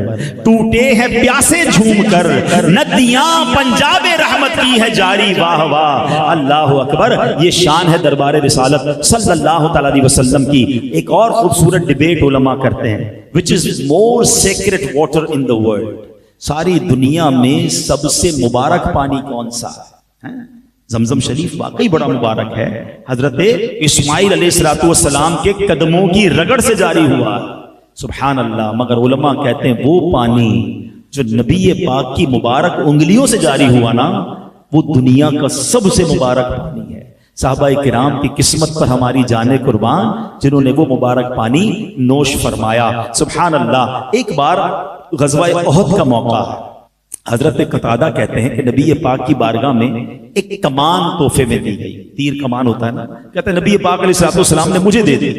ٹوٹے ہیں پیاسے جھوم کر, ندیاں پنجاب رحمت کی ہے جاری, واہ واہ اللہ اکبر. یہ شان ہے دربار رسالت صلی اللہ تعالی علیہ وسلم کی. ایک اور خوبصورت ڈیبیٹ علماء کرتے ہیں, which is more sacred water in the world. ساری دنیا میں سب سے مبارک پانی کون سا ہے؟ زمزم شریف واقعی بڑا مبارک ہے. حضرت اسماعیل علیہ الصلوۃ والسلام کے قدموں کی رگڑ سے جاری ہوا. سبحان اللہ. مگر علماء کہتے ہیں وہ پانی جو نبی پاک کی مبارک انگلیوں سے جاری ہوا نا, وہ دنیا کا سب سے مبارک پانی ہے. صحابہ کرام کی قسمت پر ہماری جانیں قربان جنہوں نے وہ مبارک پانی نوش فرمایا. سبحان اللہ. ایک بار غزوہ احد کا موقع ہے. حضرت قتادہ کہتے ہیں کہ نبی پاک کی بارگاہ میں ایک کمان تحفے میں دی گئی. تیر کمان ہوتا ہے نا, کہتے ہیں نبی پاک علیہ الصلوۃ والسلام نے مجھے دے دی.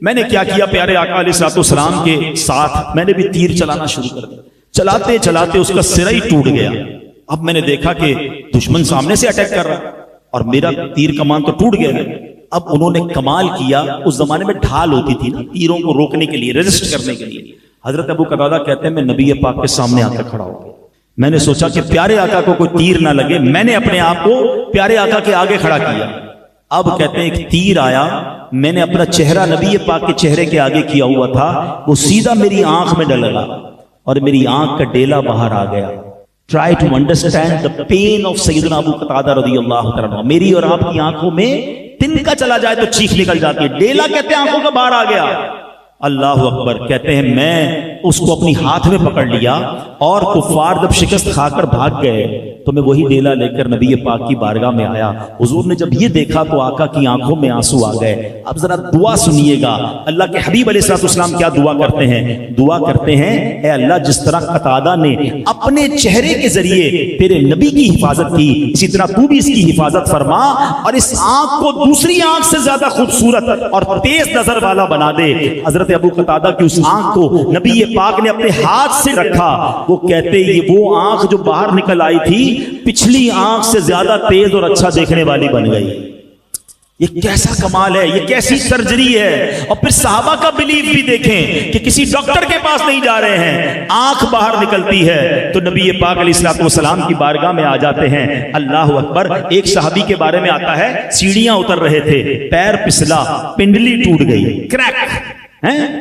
میں نے کیا کیا, پیارے آقا علیہ الصلوۃ والسلام کے ساتھ میں نے بھی تیر چلانا شروع کر دیا. چلاتے چلاتے اس کا سرا ہی ٹوٹ گیا. اب میں نے دیکھا کہ دشمن سامنے سے اٹیک کر رہا اور میرا تیر کمان تو ٹوٹ گیا. اب انہوں نے کمال کیا, اس زمانے میں ڈھال ہوتی تھی نا تیروں کو روکنے کے لیے, ریزسٹ کرنے کے لیے. حضرت ابو قتادہ کہتے ہیں میں نبی پاک کے سامنے آ کر کھڑا ہو گیا. میں نے سوچا کہ پیارے آقا کو کوئی تیر نہ لگے, میں نے اپنے آپ کو پیارے آقا کے آگے کھڑا کیا. اب کہتے ہیں ایک تیر آیا, میں نے اپنا چہرہ نبی پاک کے چہرے کے آگے کیا ہوا تھا, وہ سیدھا میری آنکھ میں ڈلا اور میری آنکھ کا ڈیلا باہر آ گیا. Try to understand the pain of سیدنا ابو قتادہ رضی اللہ عنہ. میری اور آپ کی آنکھوں میں تنکا چلا جائے تو چیخ نکل جاتی ہے. ڈیلا کہتے ہیں آنکھوں کا باہر آ گیا. اللہ اکبر. کہتے ہیں میں اس کو اپنی ہاتھ میں پکڑ لیا اور کفار جب شکست کھا کر بھاگ گئے تو میں وہی ڈیلا لے کر نبی پاک کی بارگاہ میں آیا. حضور نے جب یہ دیکھا تو آقا کی آنکھوں میں آنسو آ گئے. اب ذرا دعا سنیے گا, اللہ کے حبیب علیہ الصلوۃ والسلام کیا دعا کرتے ہیں. دعا کرتے ہیں اے اللہ جس طرح قتادہ نے اپنے چہرے کے ذریعے تیرے نبی کی حفاظت کی, اسی طرح تو بھی اس کی حفاظت فرما اور اس آنکھ کو دوسری آنکھ سے زیادہ خوبصورت اور تیز نظر والا بنا دے. حضرت ابو قتادہ کی اس آنکھ کو نبی پاک نے اپنے ہاتھ سے رکھا. وہ کہتے یہ وہ آنکھ جو باہر نکل آئی تھی پچھلی آنکھ سے زیادہ تیز اور اچھا دیکھنے والی بن گئی. یہ کیسا کمال ہے, یہ کیسی سرجری ہے. اور پھر صحابہ کا بلیف بھی دیکھیں کہ کسی ڈاکٹر کے پاس نہیں جا رہے ہیں, آنکھ باہر نکلتی ہے تو نبی پاک علیہ الصلوۃ والسلام کی بارگاہ میں آ جاتے ہیں. اللہ اکبر. ایک صحابی کے بارے میں آتا ہے سیڑھیاں اتر رہے تھے, پیر پسلا, پنڈلی ٹوٹ گئی, کریک.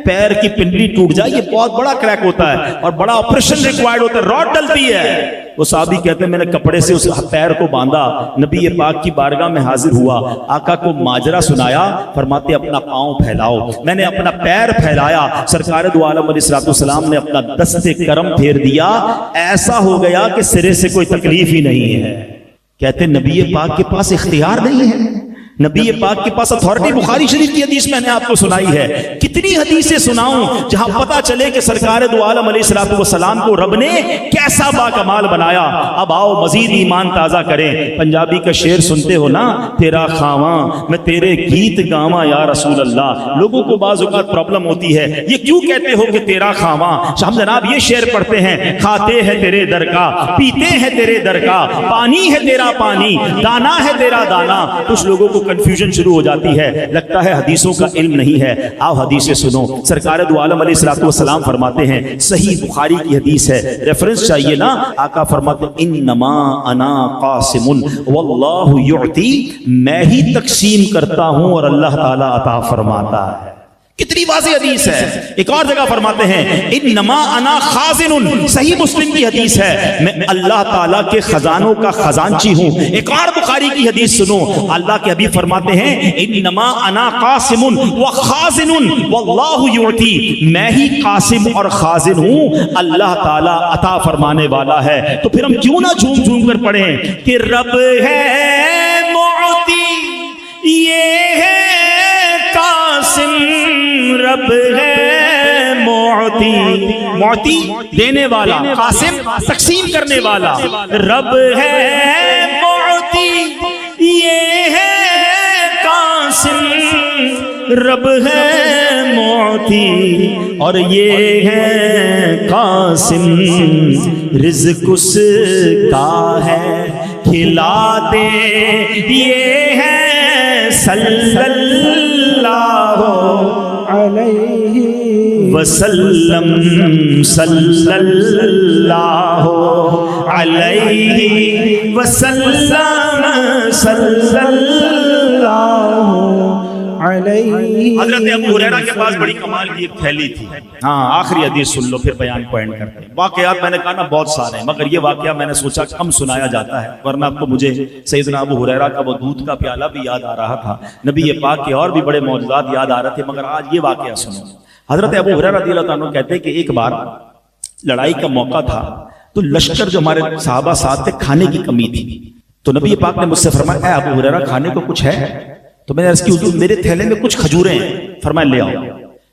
پیر کی پنڈلی ٹوٹ جائے یہ بہت بڑا کریک ہوتا ہے اور بڑا آپریشن ریکوائرڈ ہوتا ہے, راڈ ڈلتی ہے. وہ صحابی کہتے ہیں میں نے کپڑے سے اس پیر کو باندھا, نبی پاک کی بارگاہ میں حاضر ہوا, آقا کو ماجرا سنایا. فرماتے اپنا پاؤں پھیلاؤ. میں نے اپنا پیر پھیلایا, سرکار دو عالم علیہ الصلوۃ والسلام نے اپنا دست کرم پھیر دیا, ایسا ہو گیا کہ سرے سے کوئی تکلیف ہی نہیں ہے. کہتے نبی پاک کے پاس اختیار نہیں ہے, نبی پاک کے پاس اتھارٹی. بخاری شریف کی حدیث میں نے آپ کو سنائی ہے. کتنی حدیثیں سناؤں جہاں پتہ چلے کہ سرکار دو عالم علیہ الصلوۃ والسلام کو رب نے کیسا با کمال بنایا. اب آؤ مزید ایمان تازہ کریں. پنجابی کا شعر سنتے ہو نا, تیرا خواہاں میں تیرے گیت گاواں یا رسول اللہ. لوگوں کو بعض اوقات پرابلم ہوتی ہے, یہ کیوں کہتے ہو کہ تیرا خواہاں. ہم جناب یہ شعر پڑھتے ہیں, کھاتے ہیں تیرے در کا, پیتے ہیں تیرے در کا, پانی ہے تیرا پانی, دانا ہے تیرا دانا. کچھ لوگوں کو کنفیوژن شروع ہو جاتی ہے, لگتا ہے حدیثوں کا علم نہیں ہے. آؤ حدیثیں سنو. سرکار دو عالم علیہ الصلوۃ والسلام فرماتے ہیں, صحیح بخاری کی حدیث ہے, ریفرنس چاہیے نا. آقا فرماتے انما انا قاسم واللہ یعطی, میں ہی تقسیم کرتا ہوں اور اللہ تعالی عطا فرماتا ہے. کتنی واضح حدیث ہے. ایک اور جگہ فرماتے ہیں انما انا خازن, صحیح مسلم کی حدیث ہے, میں اللہ تعالیٰ کے خزانوں کا خزانچی ہوں. ایک اور بخاری کی حدیث سنو, اللہ کے حبیب فرماتے ہیں انما انا قاسم وخازن واللہ یعطی, میں ہی قاسم اور خازن ہوں, اللہ تعالیٰ عطا فرمانے والا ہے. تو پھر ہم کیوں نہ جھوم جھوم کر پڑھیں کہ رب ہے معطی, یہ ہے قاسم, رب ہے معطی, معطی دینے والا, قاسم تقسیم کرنے والا. رب ہے معطی, یہ ہے قاسم, رب ہے معطی اور یہ ہے قاسم. رزق اس کا ہے کھلا دے, یہ ہے صلی اللہ علیہ وسلم, صلی اللہ علیہ وسلم, صلی اللہ علیہ. حضرت ابو ہریرہ کے پاس بڑی کمال کی ایک تھیلی تھی. ہاں آخری حدیث سن لو پھر بیان پوائنٹ کرتے ہیں. واقعات میں نے کہا نا بہت سارے ہیں, مگر یہ واقعہ میں نے سوچا کم سنایا جاتا ہے, ورنہ آپ کو مجھے سیدنا ابو ہریرہ کا وہ دودھ کا پیالہ بھی یاد آ رہا تھا, نبی پاک کے اور بھی بڑے معجزات یاد آ رہے تھے, مگر آج یہ واقعہ سنو. حضرت ابو ہریرہ رضی اللہ عنہ کہتے ہیں کہ ایک بار لڑائی کا موقع تھا تو لشکر جو ہمارے صحابہ ساتھ تھے کھانے کی کمی تھی, تو نبی پاک نے مجھ سے فرمایا اے ابو ہریرہ کھانے کو کچھ ہے؟ تو میں نے عرض کی حضور میرے تھیلے میں کچھ کھجوریں ہیں. فرمایا لے آؤ.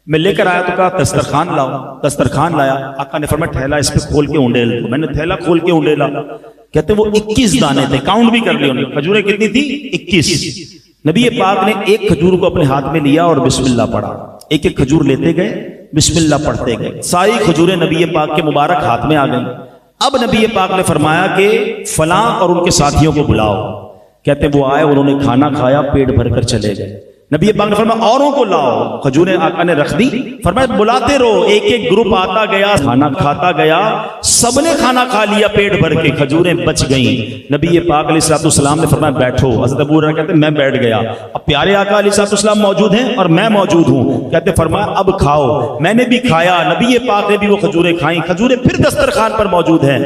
میں لے کر آیا تو کہا دسترخوان لاؤ، دسترخوان لایا، آقا نے فرمایا تھیلا اس پہ کھول کے اونڈیل دو، میں نے تھیلا کھول کے اونڈیلا، کہتے وہ 21 دانے تھے، کاؤنٹ بھی کر لیا، کھجوریں کتنی تھی؟ 21۔ نبی پاک نے ایک کھجور کو اپنے ہاتھ میں لیا اور بسم اللہ پڑھا، ایک ایک کھجور لیتے گئے، بسم اللہ پڑھتے گئے، ساری کھجوریں نبی پاک کے مبارک ہاتھ میں آ گئیں۔ اب نبی پاک نے فرمایا کہ فلاں اور ان کے ساتھیوں کو بلاؤ، کہتے وہ آئے، انہوں نے کھانا کھایا، پیٹ بھر کر چلے گئے۔ نبی پاک نے فرمایا اوروں کو لاؤ، کھجوریں آقا نے رکھ دی، فرمایا بلاتے رہو، ایک ایک گروپ آتا گیا، کھانا کھاتا گیا، سب نے کھانا کھا لیا پیٹ بھر کے، کھجوریں بچ گئیں۔ نبی پاک علیہ الصلوۃ والسلام نے فرمایا بیٹھو، حضرت ابو ہریرہ کہتے ہیں میں بیٹھ گیا، اب پیارے آقا علیہ الصلوۃ والسلام موجود ہیں اور میں موجود ہوں، کہتے فرمایا اب کھاؤ، میں نے بھی کھایا، نبی پاک نے بھی وہ کھجوریں کھائیں، کھجوریں پھر دسترخوان پر موجود ہیں۔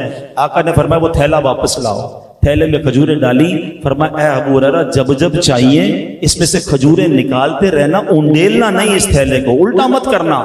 آقا نے فرمایا وہ تھیلا واپس لاؤ، تھیلے میں کھجوریں ڈالی، فرمایا اے ابو ہریرہ جب جب چاہیے اس میں سے کھجوریں نکالتے رہنا، اونڈیلنا نہیں اس تھیلے کو، الٹا مت کرنا۔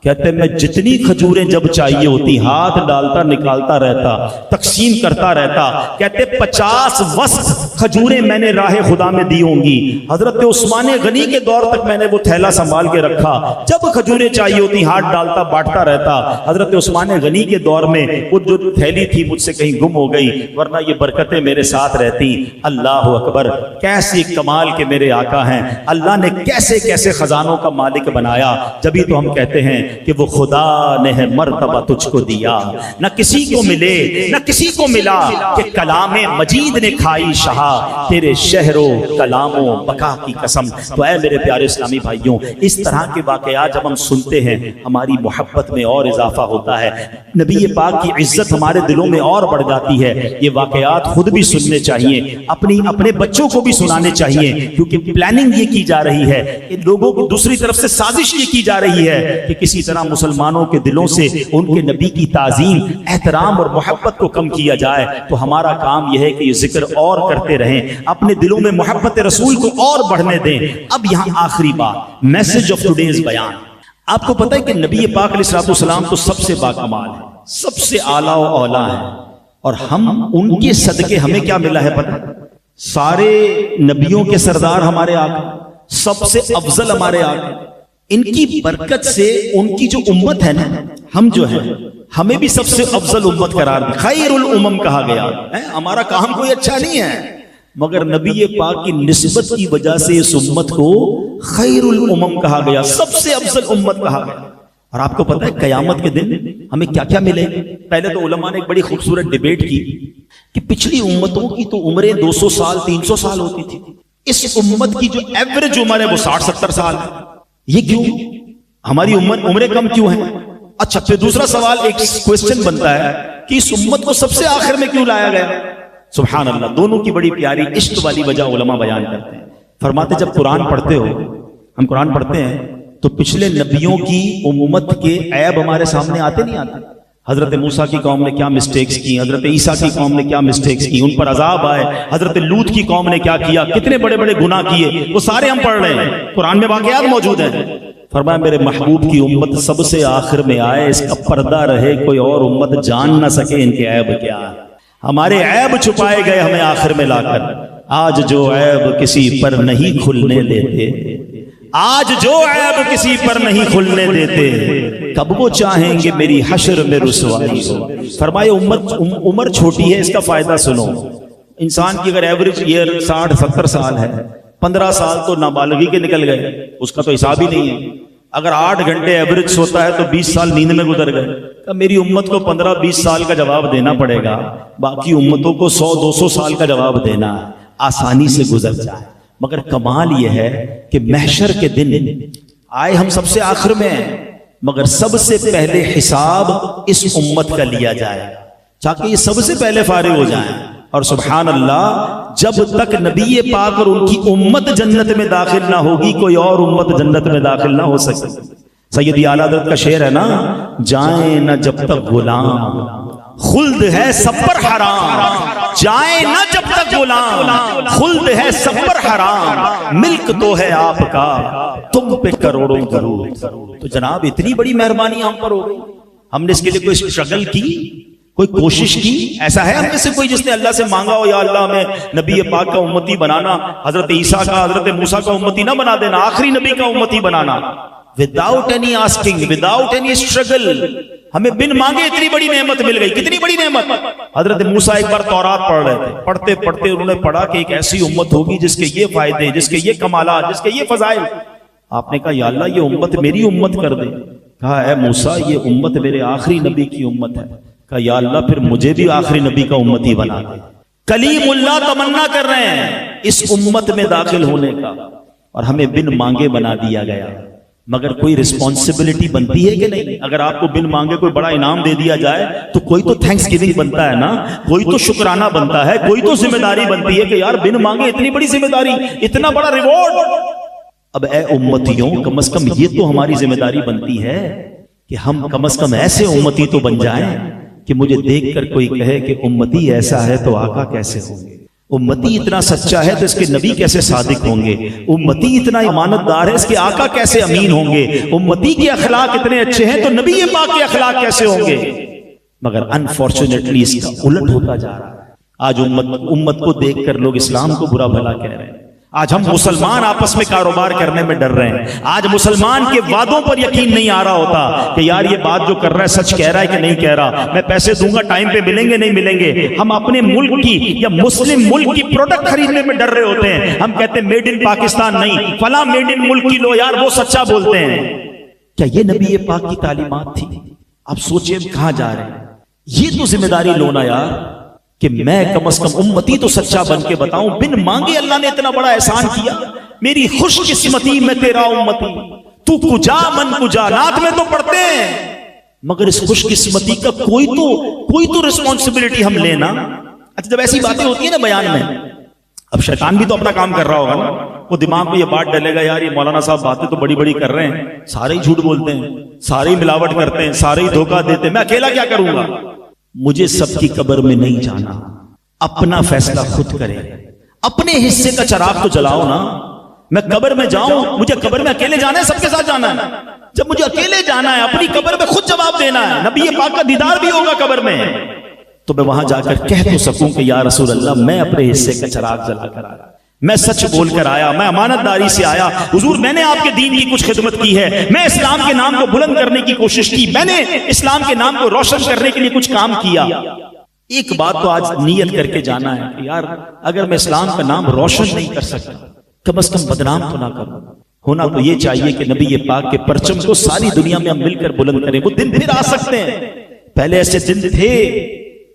کہتے میں جتنی کھجوریں جب چاہیے ہوتی ہاتھ ڈالتا نکالتا رہتا، تقسیم کرتا رہتا، کہتے 50 وسق کھجوریں میں نے راہ خدا میں دی ہوں گی۔ حضرت عثمان غنی کے دور تک میں نے وہ تھیلا سنبھال کے رکھا، جب کھجوریں چاہیے ہوتی ہاتھ ڈالتا بانٹتا رہتا۔ حضرت عثمان غنی کے دور میں وہ جو تھیلی تھی مجھ سے کہیں گم ہو گئی، ورنہ یہ برکتیں میرے ساتھ رہتی۔ اللہ اکبر، کیسی کمال کے میرے آقا ہیں، اللہ نے کیسے کیسے خزانوں کا مالک بنایا۔ جبھی تو ہم کہتے ہیں کہ وہ خدا نے ہے مرتبہ تجھ کو دیا، نہ کسی کو ملے نہ کسی کو ملا، کہ کلام مجید نے کھائی شہا، تیرے شہر و کلام و بقا کی قسم۔ تو اے میرے پیارے اسلامی بھائیوں، اس طرح کے واقعات جب ہم سنتے ہیں ہماری محبت میں اور اضافہ ہوتا ہے، نبی پاک کی عزت ہمارے دلوں میں اور بڑھ جاتی ہے۔ یہ واقعات خود بھی سننے چاہیے، اپنے بچوں کو بھی سنانے چاہیے، کیونکہ پلاننگ یہ کی جا رہی ہے، لوگوں کو دوسری طرف سے سازش یہ کی جا رہی ہے کہ کسی طرح مسلمانوں کے دلوں سے ان کے نبی کی تعظیم، احترام اور محبت کو کم کیا جائے۔ تو ہمارا کام یہ ہے کہ یہ ذکر اور کرتے رہیں، اپنے دلوں میں محبت رسول کو اور بڑھنے دیں۔ اب یہاں آخری بات، میسج آف ٹوڈیز بیان۔ آپ کو پتہ ہے کہ نبی پاک علیہ الصلوۃ والسلام تو سب سے باکمال ہے، سب سے اعلیٰ و اولیٰ ہے، اور ہم ان کے صدقے ہمیں کیا ملا ہے پتہ؟ سارے نبیوں کے سردار ہمارے آقا، سب سے افضل ہمارے آقا، ان کی برکت سے ان کی جو امت ہے نا، ہم جو ہیں ہمیں بھی سب سے افضل امت قرار دی، خیر الامم کہا گیا ہے۔ ہمارا کام کوئی اچھا نہیں ہے، مگر نبی پاک کی نسبت کی وجہ سے اس امت کو خیر الامم کہا گیا، سب سے افضل امت کہا گیا۔ اور آپ کو پتہ ہے قیامت کے دن ہمیں کیا کیا ملے؟ پہلے تو علماء نے ایک بڑی خوبصورت ڈیبیٹ کی کہ پچھلی امتوں کی تو عمریں 200 سال 300 سال ہوتی تھی، اس امت کی جو ایوریج عمر ہے وہ 60-70 سال ہے، یہ کیوں؟ ہماری عمریں کم کیوں ہیں؟ اچھا، پھر دوسرا سوال ایک کوسچن بنتا ہے کہ اس امت کو سب سے آخر میں کیوں لایا گیا؟ سبحان اللہ، دونوں کی بڑی پیاری عشق والی وجہ علماء بیان کرتے ہیں۔ فرماتے جب قرآن پڑھتے ہو، ہم قرآن پڑھتے ہیں تو پچھلے نبیوں کی امت کے عیب ہمارے سامنے آتے نہیں آتے؟ حضرت موسیٰ کی قوم نے کیا مسٹیکس کی، حضرت عیسیٰ کی قوم نے کیا مسٹیکس کی، ان پر عذاب آئے، حضرت لوط کی قوم نے کیا کیا، کتنے بڑے بڑے گناہ کیے، وہ سارے ہم پڑھ رہے ہیں، قرآن میں واقعات موجود ہیں۔ فرمایا میرے محبوب کی امت سب سے آخر میں آئے، اس کا پردہ رہے، کوئی اور امت جان نہ سکے ان کے عیب کیا، ہمارے عیب چھپائے گئے ہمیں آخر میں لا کر۔ آج جو عیب کسی پر نہیں کھلنے دیتے، آج جو عیب کسی پر نہیں کھلنے دیتے، کب وہ چاہیں گے میری حشر میں رسوائی ہو۔ فرمائے عمر چھوٹی ہے، اس کا فائدہ سنو۔ انسان کی اگر ایوریج ایئر 60-70 سال ہے، 15 سال تو نابالغی کے نکل گئے، اس کا تو حساب ہی نہیں ہے۔ اگر 8 گھنٹے ایوریج سوتا ہے تو 20 سال نیند میں گزر گئے۔ تو میری امت کو 15-20 سال کا جواب دینا پڑے گا، باقی امتوں کو 100-200 سال کا جواب دینا آسانی سے گزر جائے۔ مگر کمال یہ ہے کہ محشر کے دن آئے ہم سب سے آخر میں ہیں، مگر سب سے پہلے حساب اس امت کا لیا جائے، تاکہ یہ سب سے پہلے فارغ ہو جائیں۔ اور سبحان اللہ، جب تک نبی پاک اور ان کی امت جنت میں داخل نہ ہوگی، کوئی اور امت جنت میں داخل نہ ہو سکے۔ سیدی اعلیٰ حضرت کا شعر ہے نا، جائیں نہ جب تک غلام، خلد ہے سب پر حرام، جائیں نہ جب تک غلام، خلد ہے سب پر حرام، ملک تو ہے آپ کا تم پہ کروڑوں درود۔ تو جناب اتنی بڑی مہربانی ہم پر ہو گئی، ہم نے اس کے لیے کوئی اسٹرگل کی، کوئی کوشش کی؟ ایسا ہے ہم میں سے کوئی جس نے اللہ سے مانگا ہو یا اللہ ہمیں نبی پاک کا امتی بنانا، حضرت عیسیٰ کا حضرت موسیٰ کا امتی نہ بنا دینا، آخری نبی کا امتی بنانا؟ Without any asking, without any struggle, ہمیں بن مانگے اتنی بڑی نعمت مل گئی. کتنی بڑی نعمت. حضرت موسیٰ ایک بار تورات پڑھ رہے تھے، پڑھتے پڑھتے انہوں نے پڑھا کہ ایک ایسی امت ہوگی جس کے یہ فائدے، جس کے یہ کمالات، جس کے یہ فضائل. آپ نے کہا یا اللہ یہ امت میری امت کر دے. کہا اے موسیٰ یہ امت میرے آخری نبی کی امت ہے. کہا یا اللہ پھر مجھے بھی آخری نبی کا امتی بنا دے. کلیم اللہ تمنا کر رہے ہیں اس امت میں داخل ہونے کا، اور ہمیں بن مانگے بنا دیا گیا. مگر کوئی رسپانسبلٹی بنتی ہے کہ نہیں؟ اگر آپ کو بن مانگے کوئی بڑا انعام دے دیا جائے تو کوئی تو تھینکس گیونگ بنتا ہے نا، کوئی تو شکرانہ بنتا ہے، کوئی تو ذمہ داری بنتی ہے کہ یار بن مانگے اتنی بڑی ذمہ داری، اتنا بڑا ریوارڈ. اب اے امتیوں کم از کم یہ تو ہماری ذمہ داری بنتی ہے کہ ہم کم از کم ایسے امتی تو بن جائیں کہ مجھے دیکھ کر کوئی کہے کہ امتی ایسا ہے تو آقا کیسے ہوں گے، امتی اتنا سچا ہے تو اس کے نبی کیسے صادق ہوں گے، امتی اتنا امانت دار ہے اس کے آقا کیسے امین ہوں گے، امتی کے اخلاق اتنے اچھے ہیں تو نبی پاک کے اخلاق کیسے ہوں گے. مگر انفارچونیٹلی اس کا الٹ ہوتا جا رہا ہے. آج امت کو دیکھ کر لوگ اسلام کو برا بھلا کہہ رہے ہیں. آج ہم مسلمان آپس میں کاروبار کرنے میں ڈر رہے ہیں. آج مسلمان کے وعدوں پر یقین نہیں آ رہا ہوتا کہ یار یہ بات جو کر رہا ہے سچ کہہ رہا ہے کہ نہیں کہہ رہا، میں پیسے دوں گا ٹائم پہ ملیں گے نہیں ملیں گے. ہم اپنے ملک کی یا مسلم ملک کی پروڈکٹ خریدنے میں ڈر رہے ہوتے ہیں. ہم کہتے ہیں میڈ ان پاکستان نہیں، فلاں میڈ ان ملک کی لو یار وہ سچا بولتے ہیں. کیا یہ نبی پاک کی تعلیمات تھی؟ اب سوچیں کہاں جا رہے ہیں. یہ تو ذمہ داری لونا یار کہ میں کم از کم امتی تو سچا بن کے بتاؤں. بن مانگے اللہ نے اتنا بڑا احسان کیا، میری خوش قسمتی میں تیرا امتی، تو کجا من کجا، نعت میں تو پڑھتے ہیں مگر اس خوش قسمتی کا کوئی تو رسپانسبلٹی ہم لینا. اچھا جب ایسی باتیں ہوتی ہیں نا بیان میں، اب شیطان بھی تو اپنا کام کر رہا ہوگا نا، وہ دماغ میں یہ بات ڈلے گا یار یہ مولانا صاحب باتیں تو بڑی بڑی کر رہے ہیں، سارے ہی جھوٹ بولتے ہیں، سارے ہی ملاوٹ کرتے ہیں، سارے ہی دھوکہ دیتے ہیں، میں اکیلا کیا کروں گا. مجھے سب کی قبر میں نہیں جانا، اپنا فیصلہ خود کرے. اپنے حصے کا چراغ تو جلاؤ نا. میں قبر میں جاؤں، مجھے قبر میں اکیلے جانا ہے سب کے ساتھ جانا ہے؟ جب مجھے اکیلے جانا ہے اپنی قبر میں خود جواب دینا ہے، نبی پاک کا دیدار بھی ہوگا قبر میں، تو میں وہاں جا کر کہہ تو سکوں کہ یا رسول اللہ میں اپنے حصے کا چراغ جلا کر آیا، میں سچ بول کر آیا، میں امانت داری سے آیا. حضور میں نے آپ کے دین کی کچھ خدمت کی ہے، میں اسلام کے نام کو بلند کرنے کی کوشش کی، میں نے اسلام کے نام کو روشن کرنے کے لیے کچھ کام کیا. ایک بات تو آج نیت کر کے جانا ہے کہ یار اگر میں اسلام کا نام روشن نہیں کر سکتا کم از کم بدنام تو نہ کروں. ہونا تو یہ چاہیے کہ نبی پاک کے پرچم کو ساری دنیا میں ہم مل کر بلند کریں. وہ دن پھر آ سکتے ہیں. پہلے ایسے دن تھے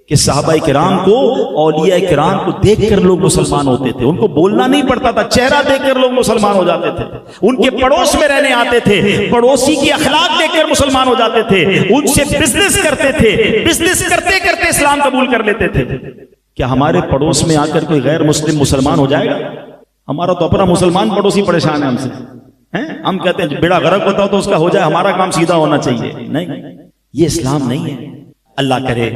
کہ صحابہ کرام کو، اولیاء کرام کو دیکھ کر لوگ مسلمان ہوتے تھے، ان کو بولنا نہیں پڑتا تھا، چہرہ دیکھ کر لوگ مسلمان ہو جاتے تھے. ان کے پڑوس میں رہنے آتے تھے، پڑوسی کی اخلاق دیکھ کر مسلمان ہو جاتے تھے، ان سے بزنس کرتے تھے، بزنس کرتے کرتے اسلام قبول کر لیتے تھے. کیا ہمارے پڑوس میں آ کر کوئی غیر مسلم مسلمان ہو جائے گا؟ ہمارا تو اپنا مسلمان پڑوسی پریشان ہے ہم سے. ہم کہتے ہیں بیڑا غرق ہوتا ہو تو اس کا ہو جائے، ہمارا کام سیدھا ہونا چاہیے. نہیں، یہ اسلام نہیں ہے. اللہ کرے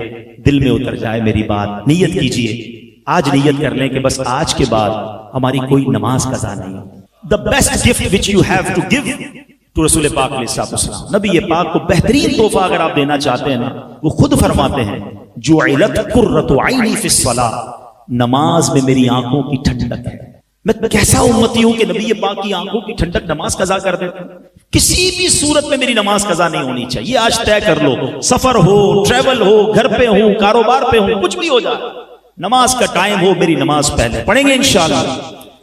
دل میں اتر جائے میری بات. نیت کیجئے، آج نیت کر لیں کہ بس آج کے بعد ہماری کوئی نماز قضا نہیں. The best gift which you have to give to رسول پاک علیہ السلام، نبی پاک کو بہترین تحفہ اگر آپ دینا چاہتے ہیں نا، وہ خود فرماتے ہیں جعلت قرۃ عینی فی الصلاۃ، نماز میں میری آنکھوں کی ٹھنڈک ہے. میں کیسا امتی ہوں کہ نبی پاک کی آنکھوں کی ٹھنڈک نماز قضا کر دیتا ہوں. کسی بھی صورت میں میری نماز قضا نہیں ہونی چاہیے. آج طے کر لو، سفر ہو، ٹریول ہو، گھر پہ ہوں، کاروبار پہ ہوں، کچھ بھی ہو جائے، نماز کا ٹائم ہو میری نماز پہلے پڑھیں گے انشاءاللہ.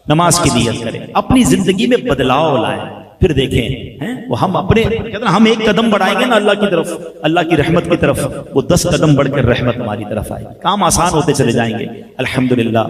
نماز کی نیت کریں، اپنی زندگی میں بدلاؤ لائیں، پھر دیکھیں وہ ہم اپنے ہم ایک قدم بڑھائیں گے نا اللہ کی طرف، اللہ کی رحمت کی طرف، وہ 10 قدم بڑھ کر رحمت ہماری طرف آئے. کام آسان ہوتے چلے جائیں گے الحمدللہ.